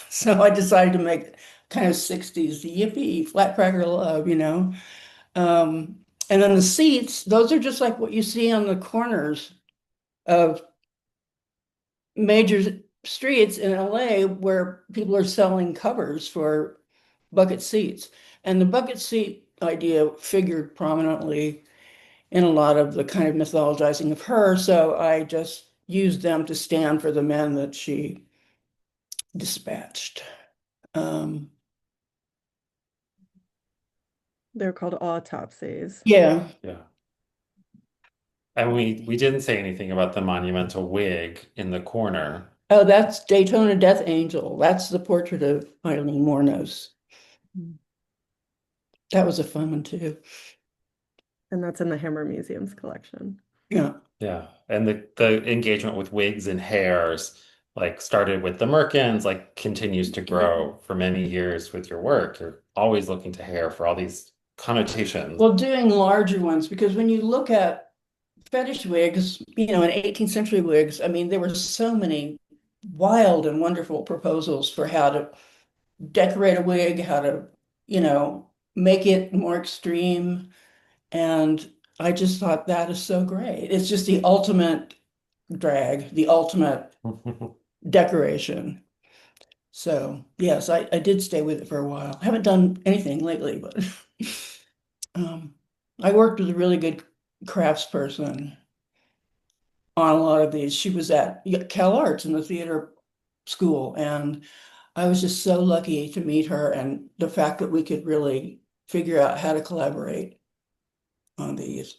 So I decided to make kind of 60s yippee, flat cracker love, And then the seats, those are just like what you see on the corners of major streets in LA where people are selling covers for bucket seats. And the bucket seat idea figured prominently in a lot of the kind of mythologizing of her. So I just used them to stand for the men that she dispatched. They're called autopsies. Yeah. Yeah. And we didn't say anything about the monumental wig in the corner. Oh, that's Daytona Death Angel. That's the portrait of Eileen Wuornos. That was a fun one too. And that's in the Hammer Museum's collection. Yeah. Yeah. And the engagement with wigs and hairs, like started with the Merkins, like continues to grow for many years with your work. You're always looking to hair for all these connotations. Well, doing larger ones, because when you look at fetish wigs, in 18th century wigs, I mean, there were so many wild and wonderful proposals for how to decorate a wig, how to, make it more extreme. And I just thought that is so great. It's just the ultimate drag, the ultimate decoration. So yes, I did stay with it for a while. I haven't done anything lately, but um, I worked with a really good craftsperson on a lot of these. She was at Cal Arts in the theater school, and I was just so lucky to meet her and the fact that we could really figure out how to collaborate on these.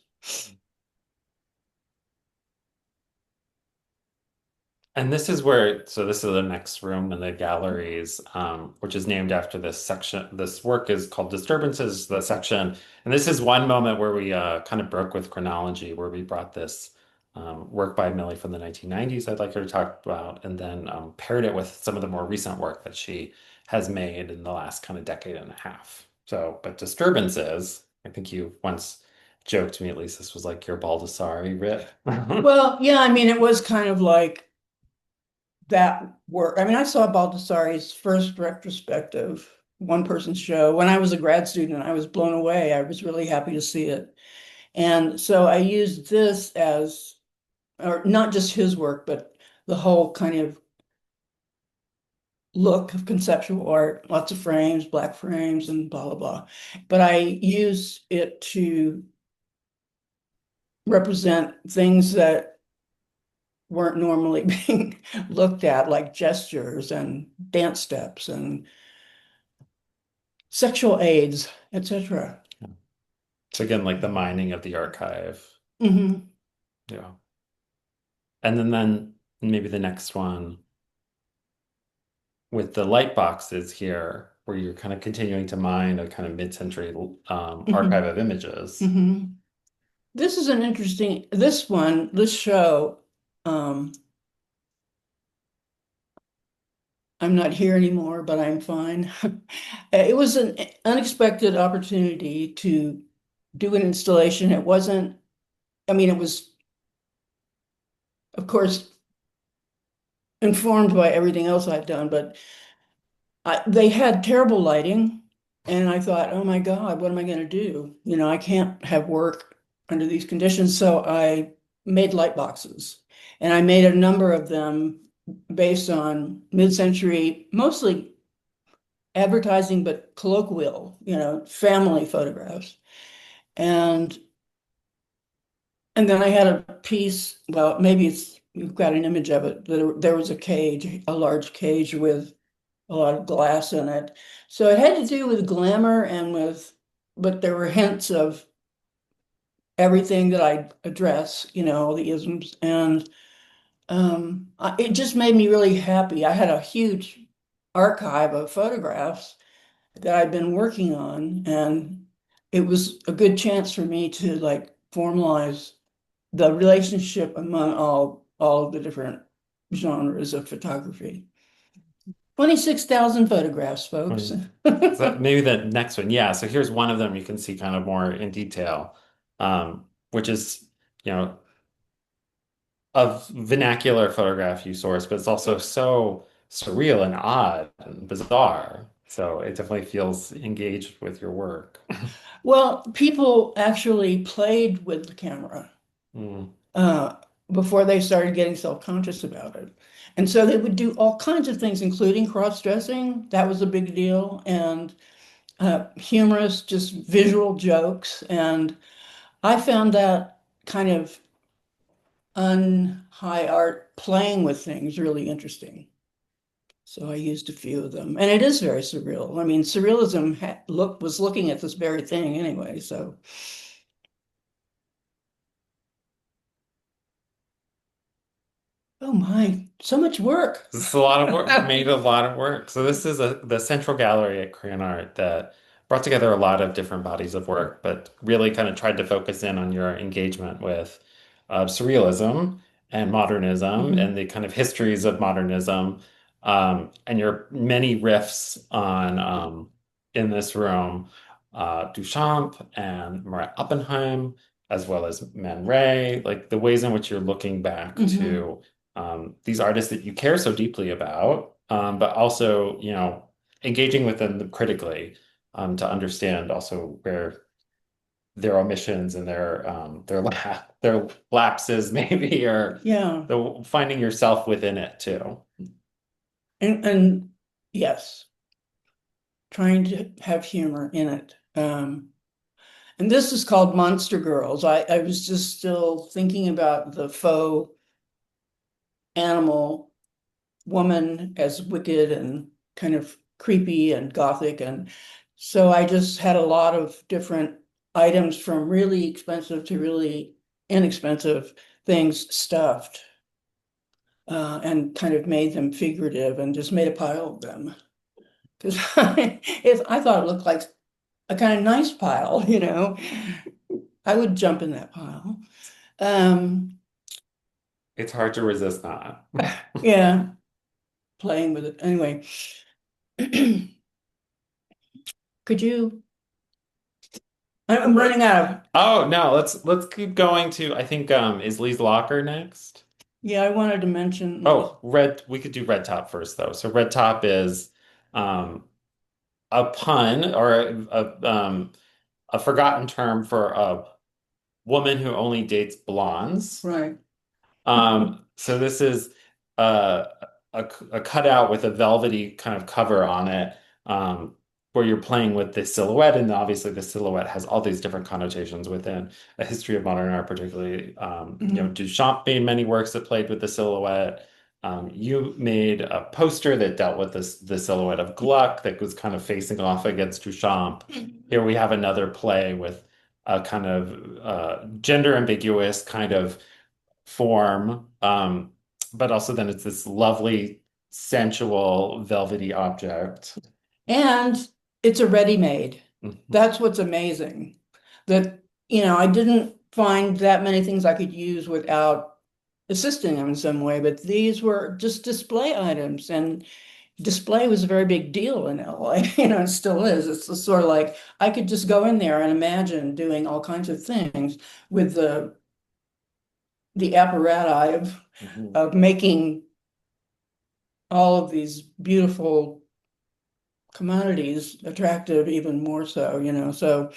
And this is where, so this is the next room in the galleries, which is named after this section. This work is called Disturbances, the section. And this is one moment where we kind of broke with chronology, where we brought this work by Millie from the 1990s I'd like her to talk about, and then paired it with some of the more recent work that she has made in the last kind of decade and a half. So, but Disturbances, I think you once joked to me, at least this was like your Baldessari writ. Well, yeah, I mean, it was kind of like that work. I mean, I saw Baldessari's first retrospective one-person show when I was a grad student. I was blown away. I was really happy to see it. And so I used this as, or not just his work, but the whole kind of look of conceptual art, lots of frames, black frames, and blah, blah, blah. But I use it to represent things that weren't normally being looked at, like gestures and dance steps and sexual aids, etc. So again, like the mining of the archive. Hmm. Yeah. And then maybe the next one with the light boxes here, where you're kind of continuing to mine a kind of mid-century archive of images. Hmm. This is an interesting, this show, um, I'm not here anymore, but I'm fine. It was an unexpected opportunity to do an installation. It wasn't, I mean, it was, of course, informed by everything else I've done, but they had terrible lighting. And I thought, oh my God, what am I going to do? I can't have work under these conditions. So I made light boxes, and I made a number of them based on mid-century, mostly advertising, but colloquial, family photographs. And and then I had a piece, well, maybe you've got an image of it. There was a cage, a large cage with a lot of glass in it. So it had to do with glamour but there were hints of everything that I address, the isms. And it just made me really happy. I had a huge archive of photographs that I'd been working on, and it was a good chance for me to like formalize the relationship among all of the different genres of photography. 26,000 photographs, folks. So maybe the next one. Yeah. So here's one of them you can see kind of more in detail, which is, you know, a vernacular photograph you source, but it's also so surreal and odd and bizarre. So it definitely feels engaged with your work. Well, people actually played with the camera Mm. uh, before they started getting self-conscious about it. And so they would do all kinds of things, including cross-dressing. That was a big deal. And humorous, just visual jokes. And I found that kind of un-high art playing with things really interesting. So I used a few of them, and it is very surreal. I mean, surrealism was looking at this very thing anyway. So, oh my, so much work. This is a lot of work, made a lot of work. So this is the central gallery at Krannert that brought together a lot of different bodies of work, but really kind of tried to focus in on your engagement with surrealism and modernism Mhm. and the kind of histories of modernism, and your many riffs on in this room, Duchamp and Marat Oppenheim, as well as Man Ray, like the ways in which you're looking back Mhm. to these artists that you care so deeply about, but also, engaging with them critically, to understand also where their omissions and their lapses maybe, or Yeah. finding yourself within it too. And yes, trying to have humor in it. And this is called Monster Girls. I was just still thinking about the faux animal woman as wicked and kind of creepy and gothic. And so I just had a lot of different items from really expensive to really inexpensive things stuffed, and kind of made them figurative and just made a pile of them. Because I thought it looked like a kind of nice pile, you know. I would jump in that pile. Um, It's hard to resist not. yeah, playing with it. Anyway, could you? I'm running out of. Oh no, let's keep going to, I think, is Lee's Locker next? Yeah, I wanted to mention. Oh, we could do Red Top first though. So Red Top is um a pun, or a forgotten term for a woman who only dates blondes. Right. So this is uh, a cutout with a velvety kind of cover on it, where you're playing with the silhouette, and obviously the silhouette has all these different connotations within a history of modern art, particularly. Mhm. Duchamp made many works that played with the silhouette. You made a poster that dealt with the silhouette of Gluck that was kind of facing off against Duchamp. Here we have another play with a kind of gender ambiguous kind of form, but also then it's this lovely, sensual, velvety object. And it's a ready-made. Mhm. That's what's amazing. That, I didn't find that many things I could use without assisting them in some way, but these were just display items, and display was a very big deal in LA, it still is. It's just sort of like I could just go in there and imagine doing all kinds of things with the apparatus Mhm. of making all of these beautiful commodities attractive even more so. So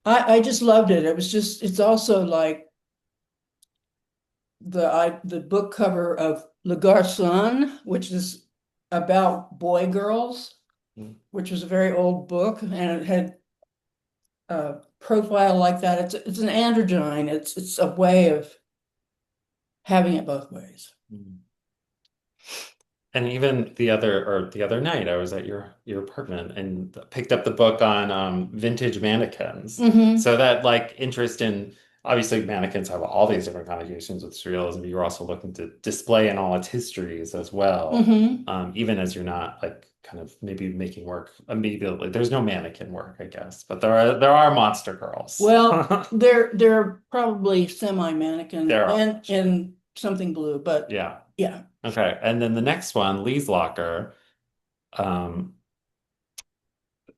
I just loved it. It's also like the book cover of Le Garçon, which is about boy girls, which was a very old book, and it had a profile like that. It's an androgyne. It's a way of having it both ways. Mhm. And even the other night, I was at your apartment and picked up the book on vintage mannequins. Hmm. So that, like, interest in, obviously mannequins have all these different connotations with surrealism, but you're also looking to display in all its histories as well. Hmm. Even as you're not like kind of maybe making work immediately. There's no mannequin work, I guess, but there are monster girls. Well, they're probably semi-mannequin There are. and in something blue, but Yeah. yeah. Okay. And then the next one, Lee's Locker. Um,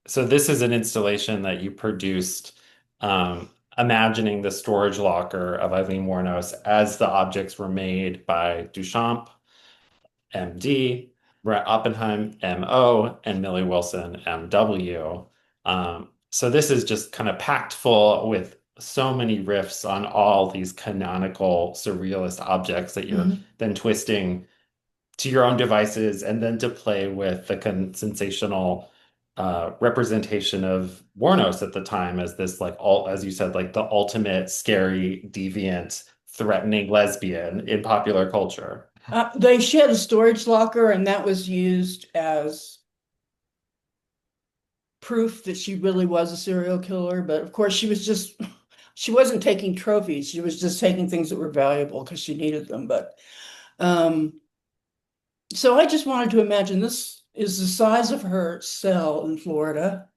So this is an installation that you produced, imagining the storage locker of Eileen Wuornos as the objects were made by Duchamp, MD, Brett Oppenheim, MO, and Millie Wilson, MW. So this is just kind of packed full with so many riffs on all these canonical surrealist objects that you're Mhm. then twisting to your own devices, and then to play with the sensational representation of Warnos at the time as this, like, all, as you said, like the ultimate scary, deviant, threatening lesbian in popular culture. They shed a storage locker, and that was used as proof that she really was a serial killer. But of course, she wasn't taking trophies. She was just taking things that were valuable because she needed them. But um, so I just wanted to imagine this is the size of her cell in Florida,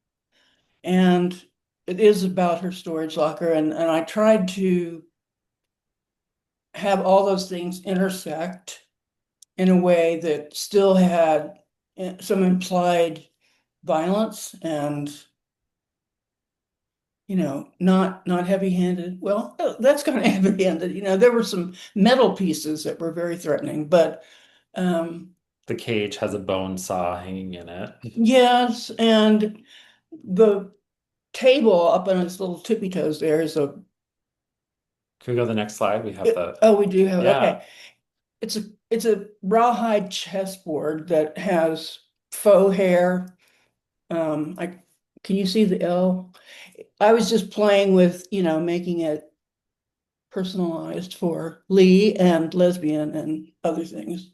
and it is about her storage locker. And I tried to have all those things intersect in a way that still had some implied violence and, not heavy-handed. Well, that's kind of heavy-handed. There were some metal pieces that were very threatening, but The cage has a bone saw hanging in it. yes, and the table up on its little tippy toes there is a. Can we go to the next slide? We have Oh, we do have, yeah. okay. It's a rawhide chessboard that has faux hair. Can you see the L? I was just playing with, making it personalized for Lee and lesbian and other things.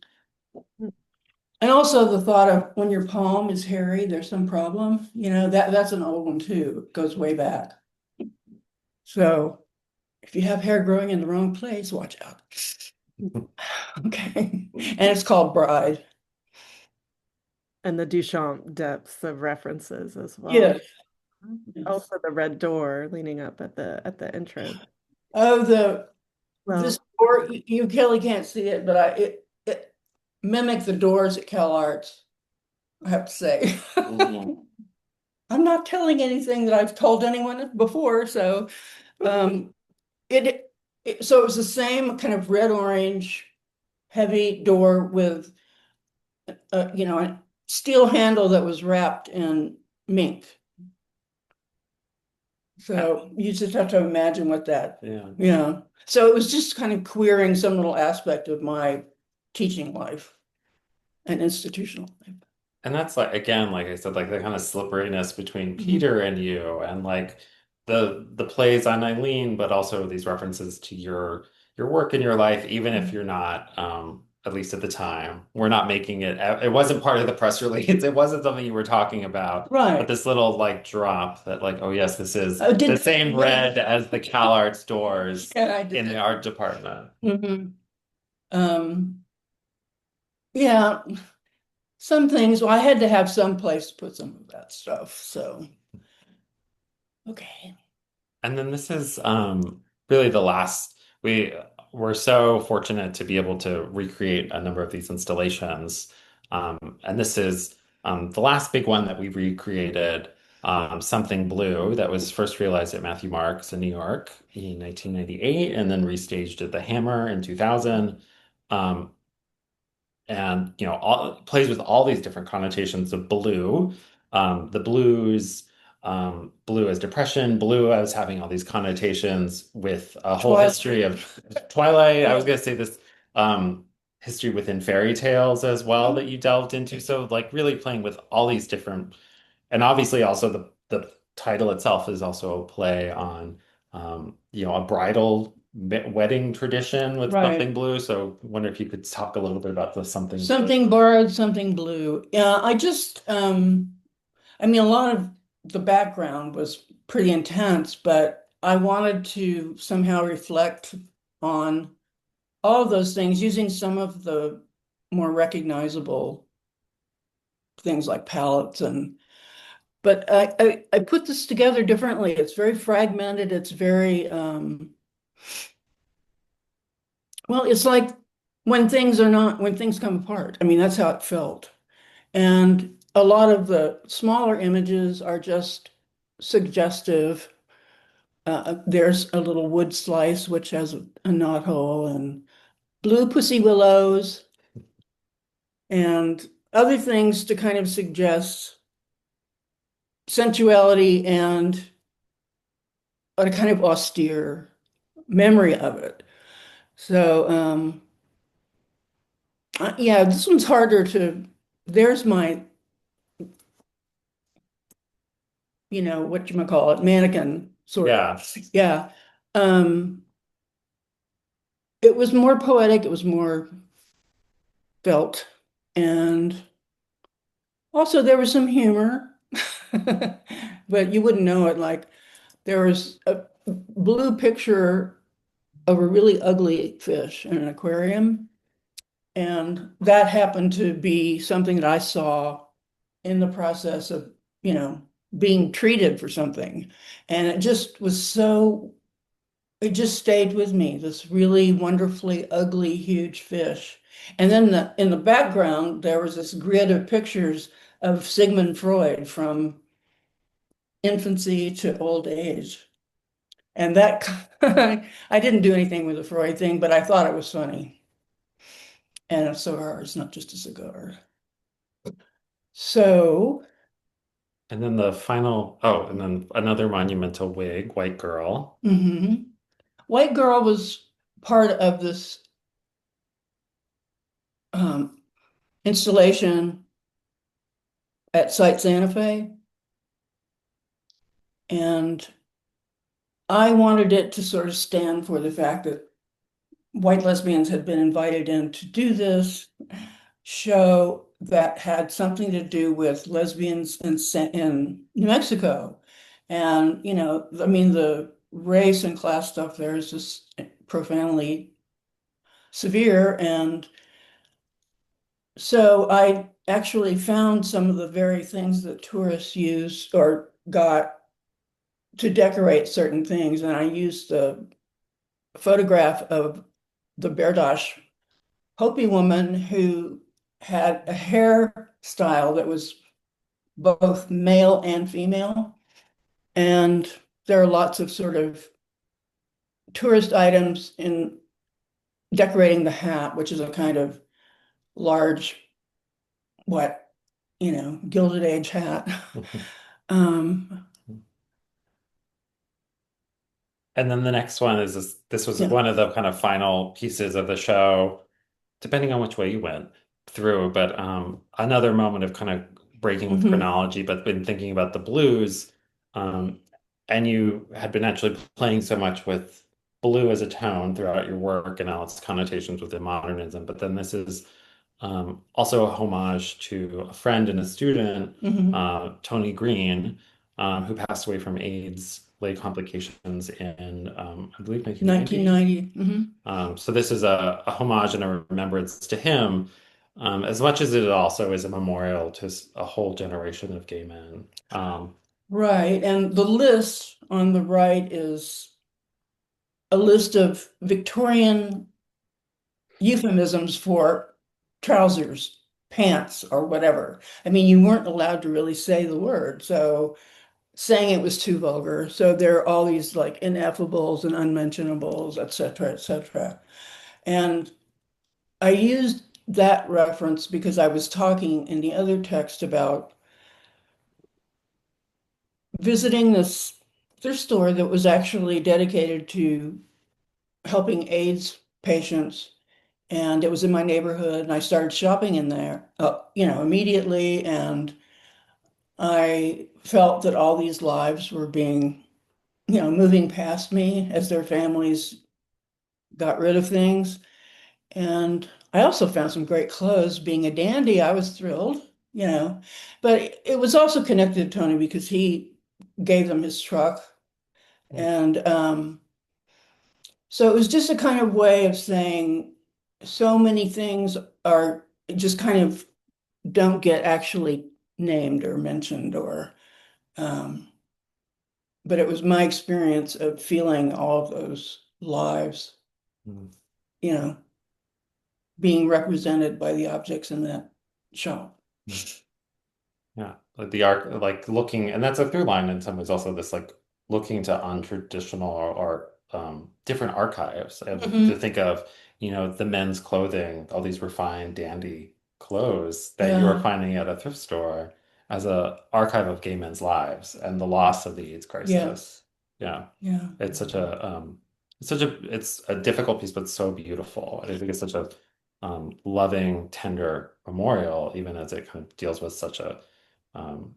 And also the thought of when your palm is hairy, there's some problem. That's an old one too. It goes way back. So if you have hair growing in the wrong place, watch out. Okay. And it's called Bride. And the Duchamp depths of references as well. Yes. Also the red door leaning up at the entrance. Oh, Well, this door, you Kelly can't see it, but it mimicked the doors at Cal Arts, I have to say. I'm not telling anything that I've told anyone before, so it was the same kind of red orange heavy door with a steel handle that was wrapped in mink. So you just have to imagine what that. Yeah. So it was just kind of queering some little aspect of my teaching life and institutional life. And that's like, again, like I said, like the kind of slipperiness between Peter and you, and like the plays on Eileen, but also these references to your work in your life, even if you're not, at least at the time, we're not making it. It wasn't part of the press release. It wasn't something you were talking about. Right. But this little like drop that like, oh yes, this is the same red as the Cal Arts doors in the art department. Yeah. Some things, well, I had to have some place to put some of that stuff, so. Okay. And then this is really the last. We were so fortunate to be able to recreate a number of these installations. And this is the last big one that we recreated, Something Blue, that was first realized at Matthew Marks in New York in 1998 and then restaged at the Hammer in 2000. And plays with all these different connotations of blue, the blues, blue as depression, blue as having all these connotations with a whole history of Twilight. I was going to say this history within fairy tales as well that you delved into. So like really playing with all these different, and obviously also the title itself is also a play on a bridal wedding tradition with Something Blue. So I wonder if you could talk a little bit about the Something Borrowed, Something Blue. Yeah, a lot of the background was pretty intense, but I wanted to somehow reflect on all of those things using some of the more recognizable things like palettes but I put this together differently. It's very fragmented. It's very well, it's like when things come apart. That's how it felt. And a lot of the smaller images are just suggestive. There's a little wood slice, which has a knothole, and blue pussy willows, and other things to kind of suggest sensuality and a kind of austere memory of it. So, yeah, this one's harder there's my, what you might call it, mannequin sort of. Yeah. It was more poetic, it was more felt, and also there was some humor, but you wouldn't know it. Like there was a blue picture of a really ugly fish in an aquarium, and that happened to be something that I saw in the process of, being treated for something. And it just was so it just stayed with me, this really wonderfully ugly, huge fish. And then in the background, there was this grid of pictures of Sigmund Freud from infancy to old age. And that, I didn't do anything with the Freud thing, but I thought it was funny. And a cigar is not just a cigar. So, And then the final, oh, and then another monumental wig, White Girl. White Girl was part of this installation at Site Santa Fe. And I wanted it to sort of stand for the fact that white lesbians had been invited in to do this show that had something to do with lesbians in New Mexico. And, you know, I mean, the race and class stuff there is just profoundly severe. And so I actually found some of the very things that tourists use or got to decorate certain things. And I used the photograph of the Berdache Hopi woman who had a hairstyle that was both male and female. And there are lots of sort of tourist items in decorating the hat, which is a kind of large, Gilded Age hat. Um, And then the next one is this was yeah. one of the kind of final pieces of the show, depending on which way you went through, but another moment of kind of breaking with chronology, but been thinking about the blues. And you had been actually playing so much with blue as a tone throughout your work and all its connotations within modernism. But then this is also a homage to a friend and a student, Tony Green, who passed away from AIDS late complications in, I believe, 1990. 1990. So this is a homage and a remembrance to him, as much as it also is a memorial to a whole generation of gay men. Right. And the list on the right is a list of Victorian euphemisms for trousers, pants, or whatever. I mean, you weren't allowed to really say the word, so saying it was too vulgar. So there are all these like ineffables and unmentionables, et cetera, et cetera. And I used that reference because I was talking in the other text about visiting this thrift store that was actually dedicated to helping AIDS patients. And it was in my neighborhood, and I started shopping in there, immediately. And I felt that all these lives were being, moving past me as their families got rid of things. And I also found some great clothes. Being a dandy, I was thrilled, But it was also connected to Tony because he gave them his truck. And so it was just a kind of way of saying so many things are just kind of don't get actually named or mentioned um, but it was my experience of feeling all of those lives, you know, being represented by the objects in that shop. Yeah, like the arc, like looking, and that's a through line in some ways. Also, this like looking to untraditional or different archives, and to think of, the men's clothing, all these refined, dandy clothes that you are Yeah, finding at a thrift store as a archive of gay men's lives and the loss of the AIDS yeah, crisis. Yeah, yeah. it's it's a difficult piece, but so beautiful. And I think it's such a loving, tender memorial, even as it kind of deals with such a um,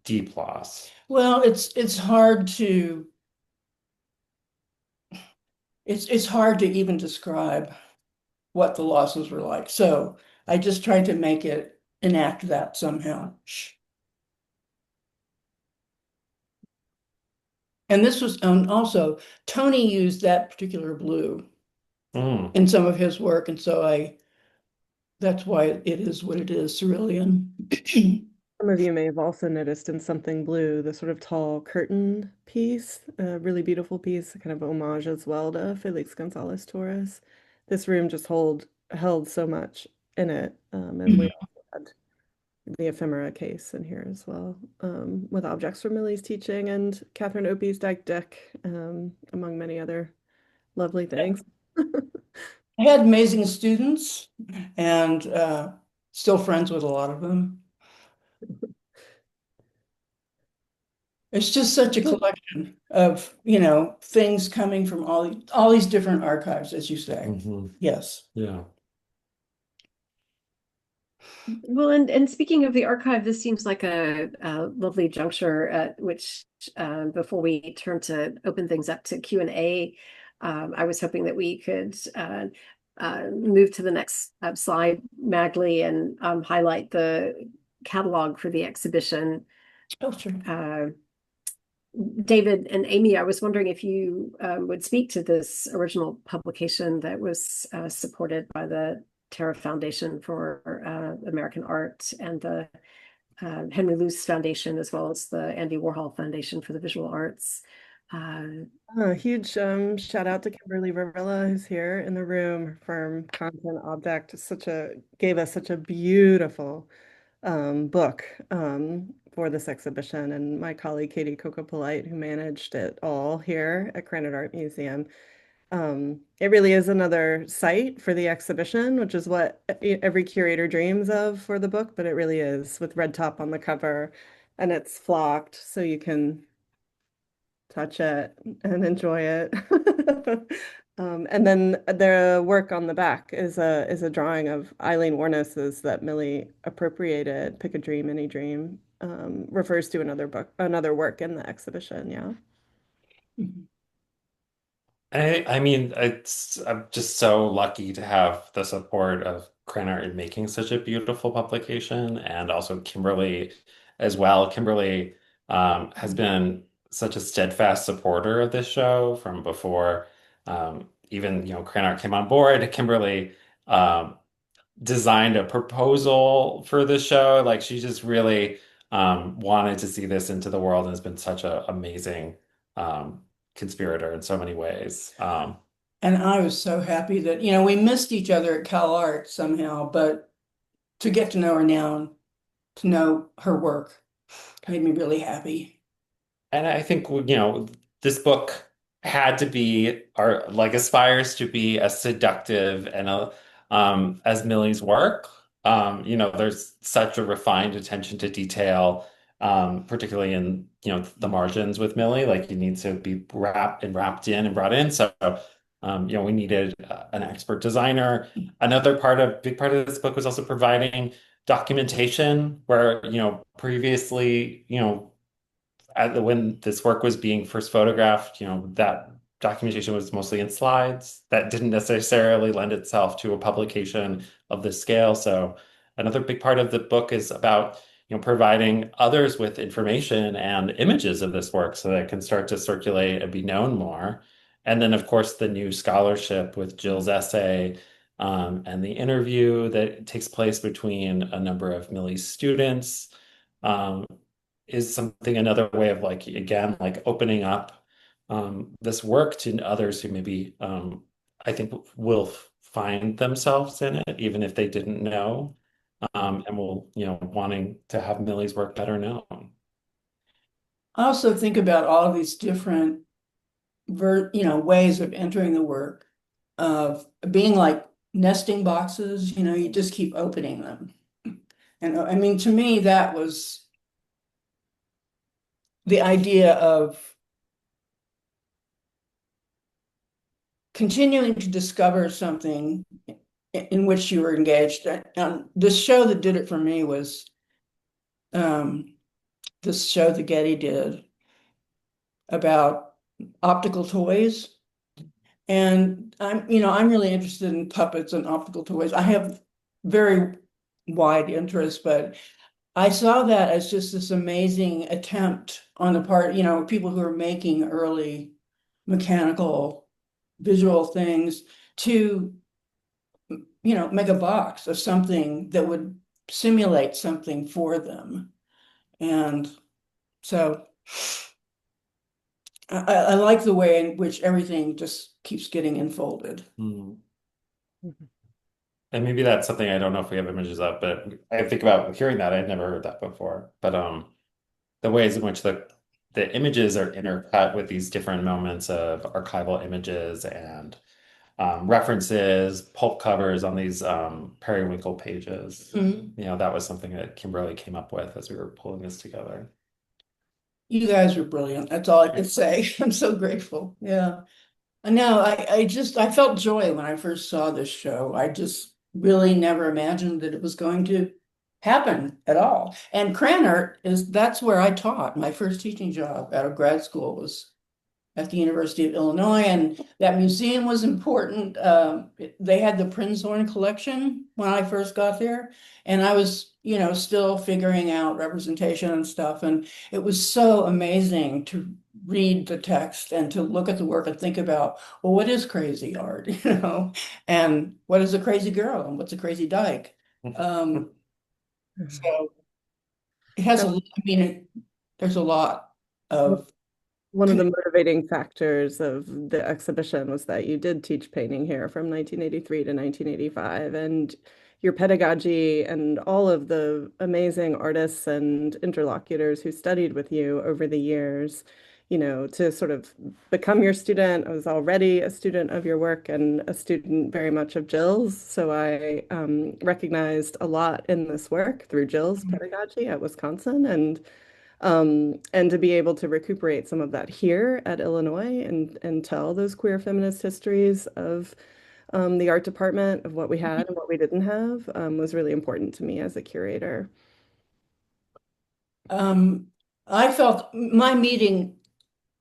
deep loss. Well, it's hard to it's hard to even describe what the losses were like. So I just tried to make it enact that somehow. And this was also Tony used that particular blue Mm. in some of his work, and so that's why it is what it is, cerulean. Some of you may have also noticed in Something Blue, the sort of tall curtain piece, a really beautiful piece, kind of homage as well to Felix Gonzalez Torres. This room just held so much in it. And we also had the ephemera case in here as well, with objects from Millie's teaching and Catherine Opie's deck, among many other lovely things. I had amazing students and still friends with a lot of them. It's just such a collection of, things coming from all these different archives, as you say. Mm-hmm. Yes. Yeah. Well, and speaking of the archive, this seems like a lovely juncture at which, before we turn to open things up to Q&A, I was hoping that we could move to the next slide, Magley, and highlight the catalog for the exhibition. Oh, sure. David and Amy, I was wondering if you would speak to this original publication that was supported by the Terra Foundation for American Art and the Henry Luce Foundation, as well as the Andy Warhol Foundation for the Visual Arts. A huge shout out to Kimberly Rivella, who's here in the room. Her firm Content Object gave us such a beautiful book for this exhibition, and my colleague Katie Coco-Polite, who managed it all here at Krannert Art Museum. It really is another site for the exhibition, which is what every curator dreams of for the book, but it really is, with red top on the cover, and it's flocked so you can touch it and enjoy it. And then the work on the back is a drawing of Eileen Warnos's that Millie appropriated. Pick a Dream, Any Dream, refers to another work in the exhibition. Yeah. I mean, I'm just so lucky to have the support of Krannert in making such a beautiful publication, and also Kimberly as well. Kimberly has been such a steadfast supporter of this show from before even Krannert came on board. Kimberly um, designed a proposal for the show. Like, she just really wanted to see this into the world and has been such an amazing conspirator in so many ways. And I was so happy that, we missed each other at Cal Art somehow, but to get to know her now, to know her work, made me really happy. And I think, this book had to be, or like aspires to be, as seductive and as Millie's work. There's such a refined attention to detail, particularly in, the margins with Millie. Like, you need to be wrapped in and brought in. So, we needed an expert designer. Big part of this book was also providing documentation where, previously, when this work was being first photographed, that documentation was mostly in slides that didn't necessarily lend itself to a publication of this scale. So another big part of the book is about, providing others with information and images of this work so that it can start to circulate and be known more. And then, of course, the new scholarship with Jill's essay, and the interview that takes place between a number of Millie's students. Is another way of, like, again, like, opening up this work to others who maybe I think will find themselves in it, even if they didn't know, and will, wanting to have Millie's work better known. I also think about all of these different ways of entering the work, of being like nesting boxes, you just keep opening them. And I mean, to me, that was the idea of continuing to discover something in which you were engaged. And the show that did it for me was this show that Getty did about optical toys. And I'm really interested in puppets and optical toys. I have very wide interest, but I saw that as just this amazing attempt on the part, people who are making early mechanical visual things to, make a box of something that would simulate something for them. And so I like the way in which everything just keeps getting unfolded. Mm. And maybe that's something I don't know if we have images of, but I think about hearing that. I'd never heard that before. But the ways in which the images are intercut with these different moments of archival images and references, pulp covers on these periwinkle pages. Mhm. That was something that Kimberly came up with as we were pulling this together. You guys are brilliant. That's all I can say. I'm so grateful. Yeah. And no, I felt joy when I first saw this show. I just really never imagined that it was going to happen at all. And Krannert that's where I taught. My first teaching job out of grad school was at the University of Illinois, and that museum was important. They had the Prinzhorn collection when I first got there, and I was, still figuring out representation and stuff. And it was so amazing to read the text and to look at the work and think about, well, what is crazy art, and what is a crazy girl and what's a crazy dyke? So it has a, I mean, there's a lot of One of the motivating factors of the exhibition was that you did teach painting here from 1983 to 1985, and your pedagogy and all of the amazing artists and interlocutors who studied with you over the years, to sort of become your student. I was already a student of your work and a student very much of Jill's, so I recognized a lot in this work through Jill's pedagogy at Wisconsin, and to be able to recuperate some of that here at Illinois and tell those queer feminist histories of the art department, of what we had and what we didn't have, was really important to me as a curator. I felt my meeting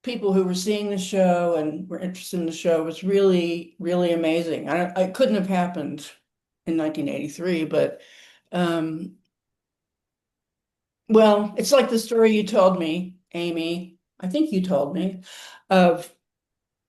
people who were seeing the show and were interested in the show was really, really amazing. I couldn't have happened in 1983, but well, it's like the story you told me, Amy. I think you told me of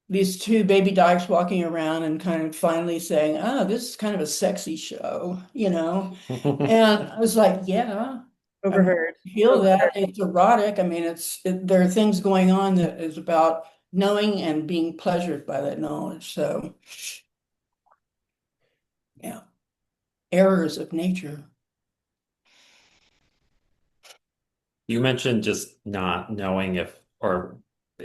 these two baby dykes walking around and kind of finally saying, "Oh, this is kind of a sexy show," And I was like, "Yeah, I mean, Overheard. I feel Overheard. that it's erotic. I mean, there are things going on that is about knowing and being pleasured by that knowledge. So, yeah, errors of nature." You mentioned just not knowing if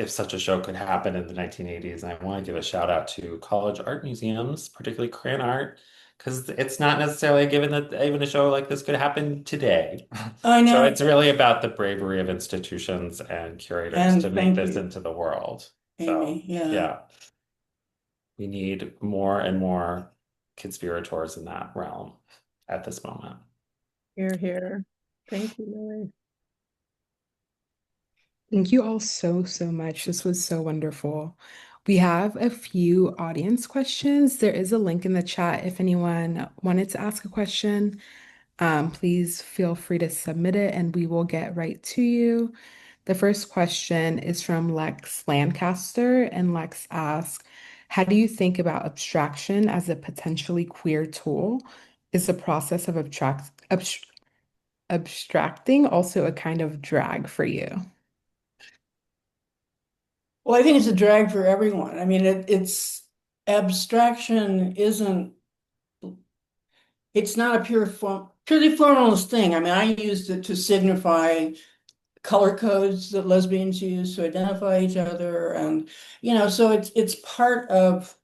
such a show could happen in the 1980s. And I want to give a shout out to college art museums, particularly Krannert, because it's not necessarily a given that even a show like this could happen today. I So know, it's really about the bravery of institutions and curators and to make thank this you, into the world. So Amy. Yeah. yeah, we need more and more conspirators in that realm at this moment. Here, here. Thank you, Millie. Thank you all so, so much. This was so wonderful. We have a few audience questions. There is a link in the chat if anyone wanted to ask a question. Please feel free to submit it and we will get right to you. The first question is from Lex Lancaster, and Lex asks, how do you think about abstraction as a potentially queer tool? Is the process of abstracting also a kind of drag for you? Well, I think it's a drag for everyone. I mean, it's abstraction isn't, it's not a purely formalist thing. I mean, I used it to signify color codes that lesbians use to identify each other. And, so it's part of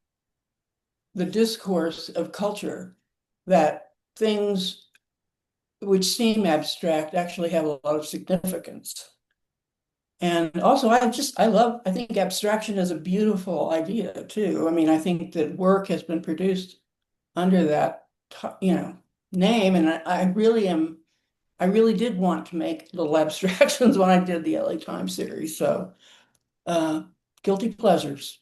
the discourse of culture that things which seem abstract actually have a lot of significance. And also, I think abstraction is a beautiful idea too. I mean, I think that work has been produced under that, name. And I really did want to make little abstractions when I did the LA Times series. So, uh, guilty pleasures.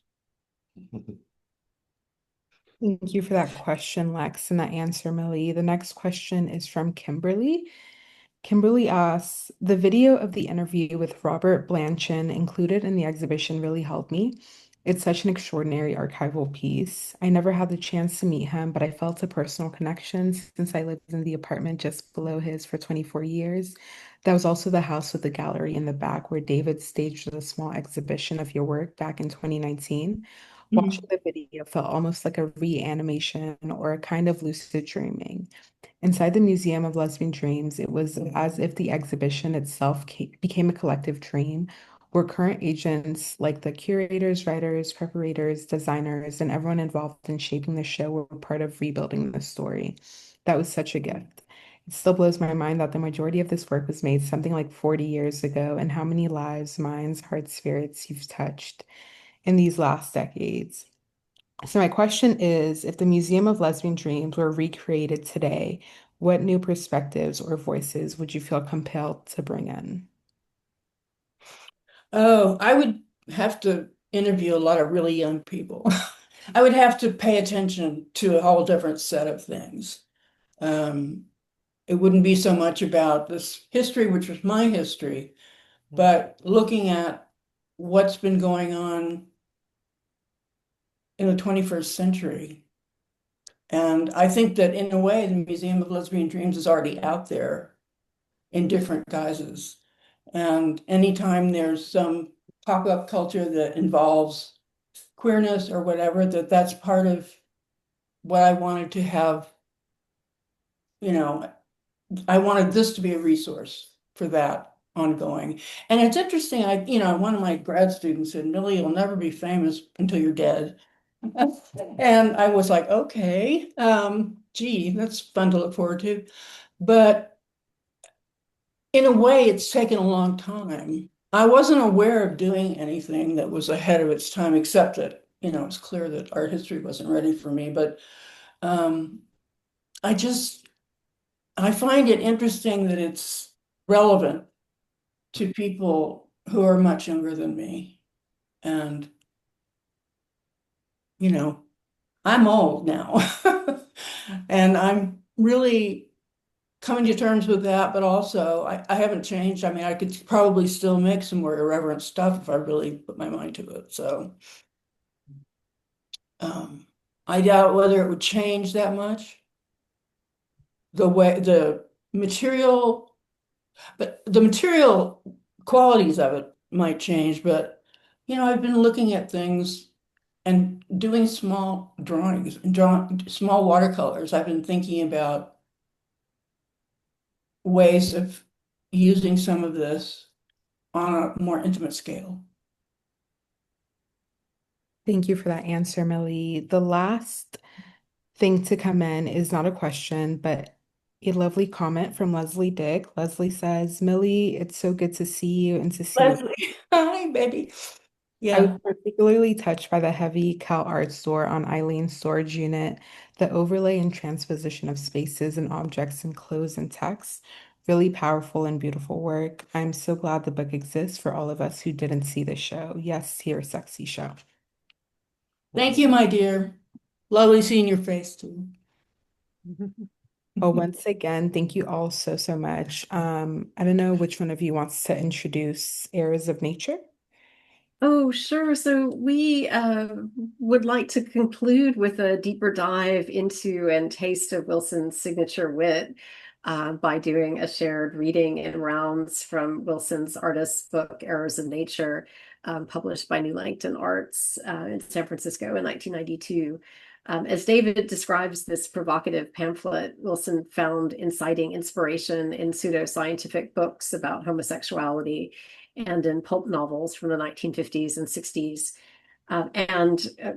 Thank you for that question, Lex, and that answer, Millie. The next question is from Kimberly. Kimberly asks, the video of the interview with Robert Blanchin included in the exhibition really helped me. It's such an extraordinary archival piece. I never had the chance to meet him, but I felt a personal connection since I lived in the apartment just below his for 24 years. That was also the house with the gallery in the back where David staged a small exhibition of your work back in 2019. Watching Mhm. the video felt almost like a reanimation or a kind of lucid dreaming. Inside the Museum of Lesbian Dreams, it was as if the exhibition itself became a collective dream where current agents like the curators, writers, preparators, designers, and everyone involved in shaping the show were part of rebuilding the story. That was such a gift. It still blows my mind that the majority of this work was made something like 40 years ago, and how many lives, minds, hearts, spirits you've touched in these last decades. So my question is, if the Museum of Lesbian Dreams were recreated today, what new perspectives or voices would you feel compelled to bring in? Oh, I would have to interview a lot of really young people. I would have to pay attention to a whole different set of things. Um, it wouldn't be so much about this history, which was my history, but looking at what's been going on in the 21st century. And I think that in a way, the Museum of Lesbian Dreams is already out there in different guises. And anytime there's some pop-up culture that involves queerness or whatever, that's part of what I wanted to have, you know, I wanted this to be a resource for that ongoing. And it's interesting, one of my grad students said, Millie, you'll never be famous until you're dead. And I was like, okay, gee, that's fun to look forward to. But in a way, it's taken a long time. I wasn't aware of doing anything that was ahead of its time, except that, it's clear that art history wasn't ready for me. But um, I just, I find it interesting that it's relevant to people who are much younger than me. And, you know, I'm old now. And I'm really coming to terms with that, but also I haven't changed. I mean, I could probably still make some more irreverent stuff if I really put my mind to it. So um, I doubt whether it would change that much. The way the material, but the material qualities of it might change. But I've been looking at things and doing small drawings and drawing small watercolors. I've been thinking about ways of using some of this on a more intimate scale. Thank you for that answer, Millie. The last thing to come in is not a question, but a lovely comment from Leslie Dick. Leslie says, Millie, it's so good to see you and to see you. Leslie, hi, baby. I was Yeah. particularly touched by the heavy Cal Art Store on Eileen's storage unit, the overlay and transposition of spaces and objects and clothes and text. Really powerful and beautiful work. I'm so glad the book exists for all of us who didn't see the show. Yes, here, sexy show. Thank you, my dear. Lovely seeing your face too. Well, once again, thank you all so, so much. I don't know which one of you wants to introduce Errors of Nature. Oh, sure. So we would like to conclude with a deeper dive into and taste of Wilson's signature wit by doing a shared reading in rounds from Wilson's artist's book, Errors of Nature, published by New Langton Arts in San Francisco in 1992. As David describes this provocative pamphlet, Wilson found inciting inspiration in pseudoscientific books about homosexuality and in pulp novels from the 1950s and 60s.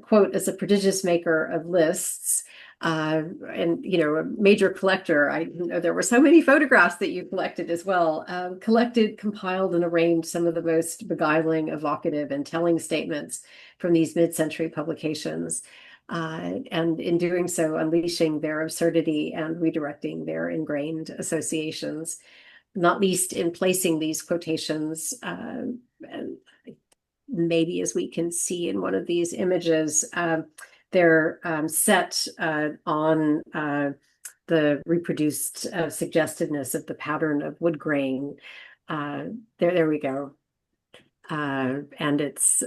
Quote, as a prodigious maker of lists, and a major collector, I know there were so many photographs that you collected as well, collected, compiled, and arranged some of the most beguiling, evocative, and telling statements from these mid-century publications. And in doing so, unleashing their absurdity and redirecting their ingrained associations, not least in placing these quotations, and maybe as we can see in one of these images, they're set on the reproduced suggestiveness of the pattern of wood grain. There we go. And it's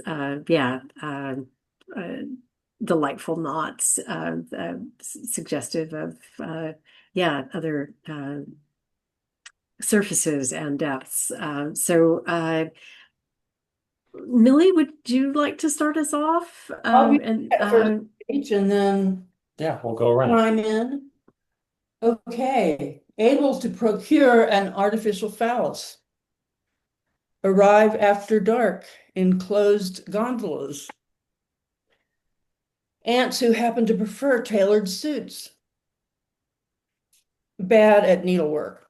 yeah, delightful knots, suggestive of yeah, other surfaces and depths. Millie, would you like to start us off? I'll be for the speech and then Yeah, we'll go around. chime in. Okay, able to procure an artificial phallus. Arrive after dark in closed gondolas. Ants who happen to prefer tailored suits. Bad at needlework.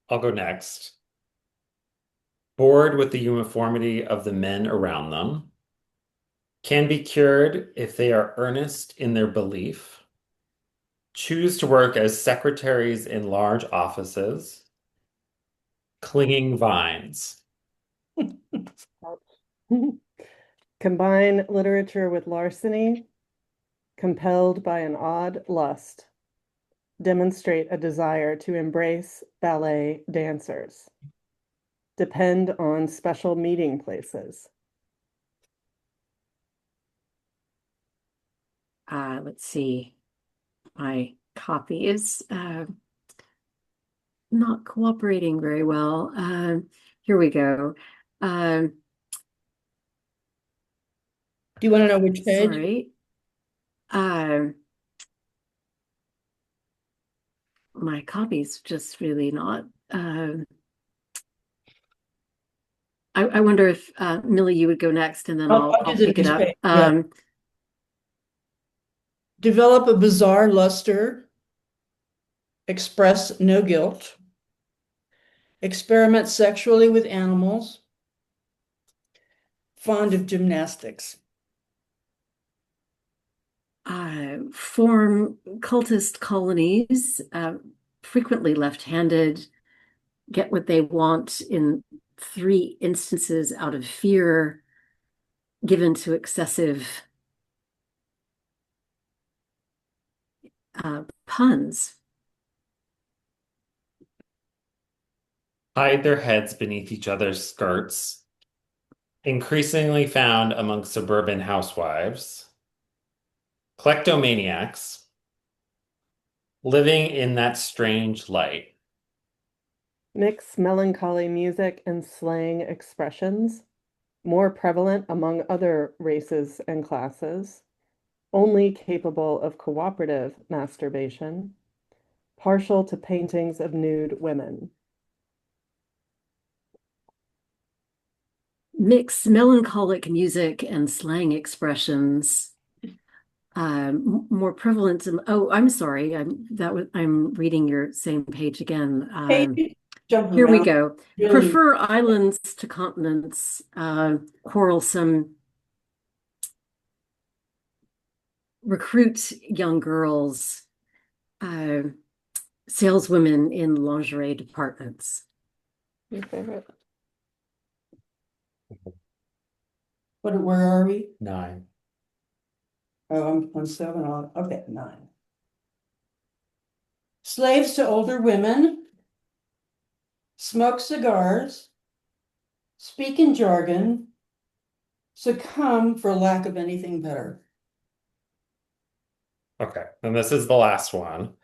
I'll go next. Bored with the uniformity of the men around them. Can be cured if they are earnest in their belief. Choose to work as secretaries in large offices. Clinging vines. Combine literature with larceny, compelled by an odd lust. Demonstrate a desire to embrace ballet dancers. Depend on special meeting places. Let's see. My copy is not cooperating very well. Here we go. Do you want to know which page? Sorry. My copy's just really not. I wonder if Millie, you would go next, and then I'll pick it up. Yeah. Develop a bizarre luster. Express no guilt. Experiment sexually with animals. Fond of gymnastics. Form cultist colonies, frequently left-handed, get what they want in 3 instances out of fear, given to excessive puns. Hide their heads beneath each other's skirts. Increasingly found among suburban housewives. Kleptomaniacs. Living in that strange light. Mix melancholy music and slang expressions, more prevalent among other races and classes, only capable of cooperative masturbation, partial to paintings of nude women. Mix melancholic music and slang expressions. More prevalent. Oh, I'm sorry. I'm reading your same page again. Here we go. Really. Prefer islands to continents. Quarrelsome. Recruit young girls. Saleswomen in lingerie departments. Your favorite? Where are we? 9. Oh, I'm on 7. Okay, 9. Slaves to older women. Smoke cigars. Speak in jargon. Succumb for lack of anything better. Okay, and this is the last one.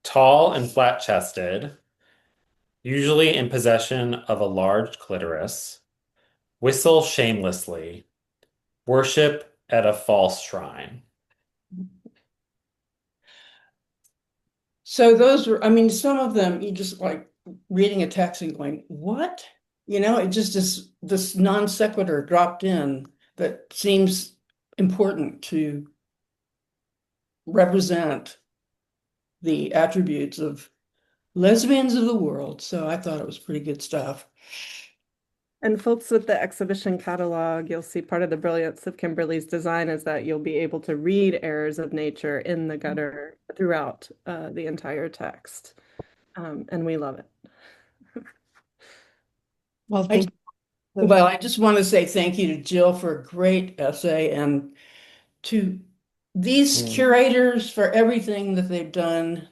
Tall and flat-chested, usually in possession of a large clitoris, whistle shamelessly, worship at a false shrine. So those were, I mean, some of them, you just like reading a text and going, what? You know, it just is this non sequitur dropped in that seems important to represent the attributes of lesbians of the world. So I thought it was pretty good stuff. And folks with the exhibition catalog, you'll see part of the brilliance of Kimberly's design is that you'll be able to read errors of nature in the gutter throughout the entire text. And we love it. Well, I just want to say thank you to Jill for a great essay and to these curators for everything that they've done.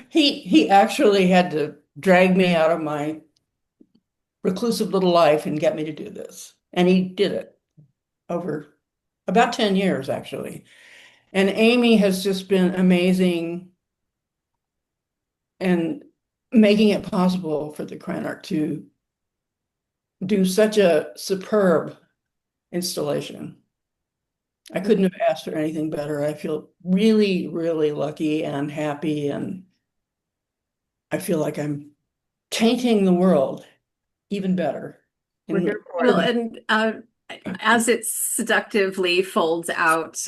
He actually had to drag me out of my reclusive little life and get me to do this. And he did it over about 10 years, actually. And Amy has just been amazing and making it possible for the Krannert to do such a superb installation. I couldn't have asked for anything better. I feel really, really lucky and happy, and I feel like I'm tainting the world even better. We're here for Well, it. and as it seductively folds out,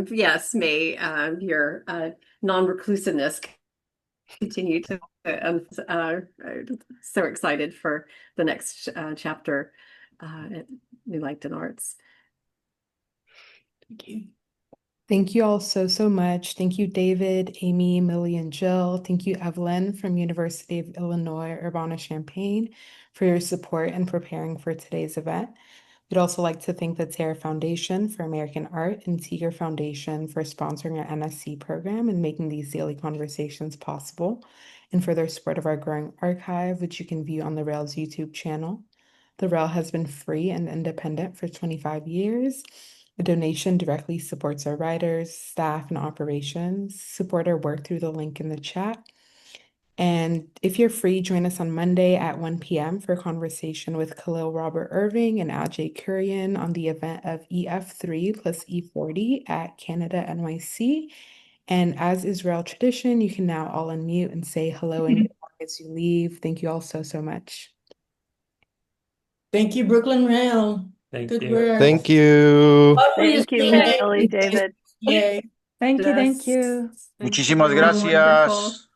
yes, may your non-reclusiveness continue to. So excited for the next chapter at New Langton Arts. Thank you. Thank you all so, so much. Thank you, David, Amy, Millie, and Jill. Thank you, Evelyn from University of Illinois, Urbana-Champaign, for your support and preparing for today's event. We'd also like to thank the Terra Foundation for American Art and Tiger Foundation for sponsoring our NSE program and making these daily conversations possible, and for their support of our growing archive, which you can view on the Rail's YouTube channel. The Rail has been free and independent for 25 years. A donation directly supports our writers, staff, and operations. Support our work through the link in the chat. And if you're free, join us on Monday at 1 p.m. for a conversation with Khalil Robert Irving and Ajay Kurian on the event of EF3 plus E40 at Canada NYC. And as is Rail tradition, you can now all unmute and say hello and goodbye as you leave. Thank you all so, so much. Thank you, Brooklyn Rail. Thank Good you. work. Thank you. Lovely to Thank you, see Millie, you. David. Yay. Thank you. Just Thank you. Muchísimas wonderful. gracias.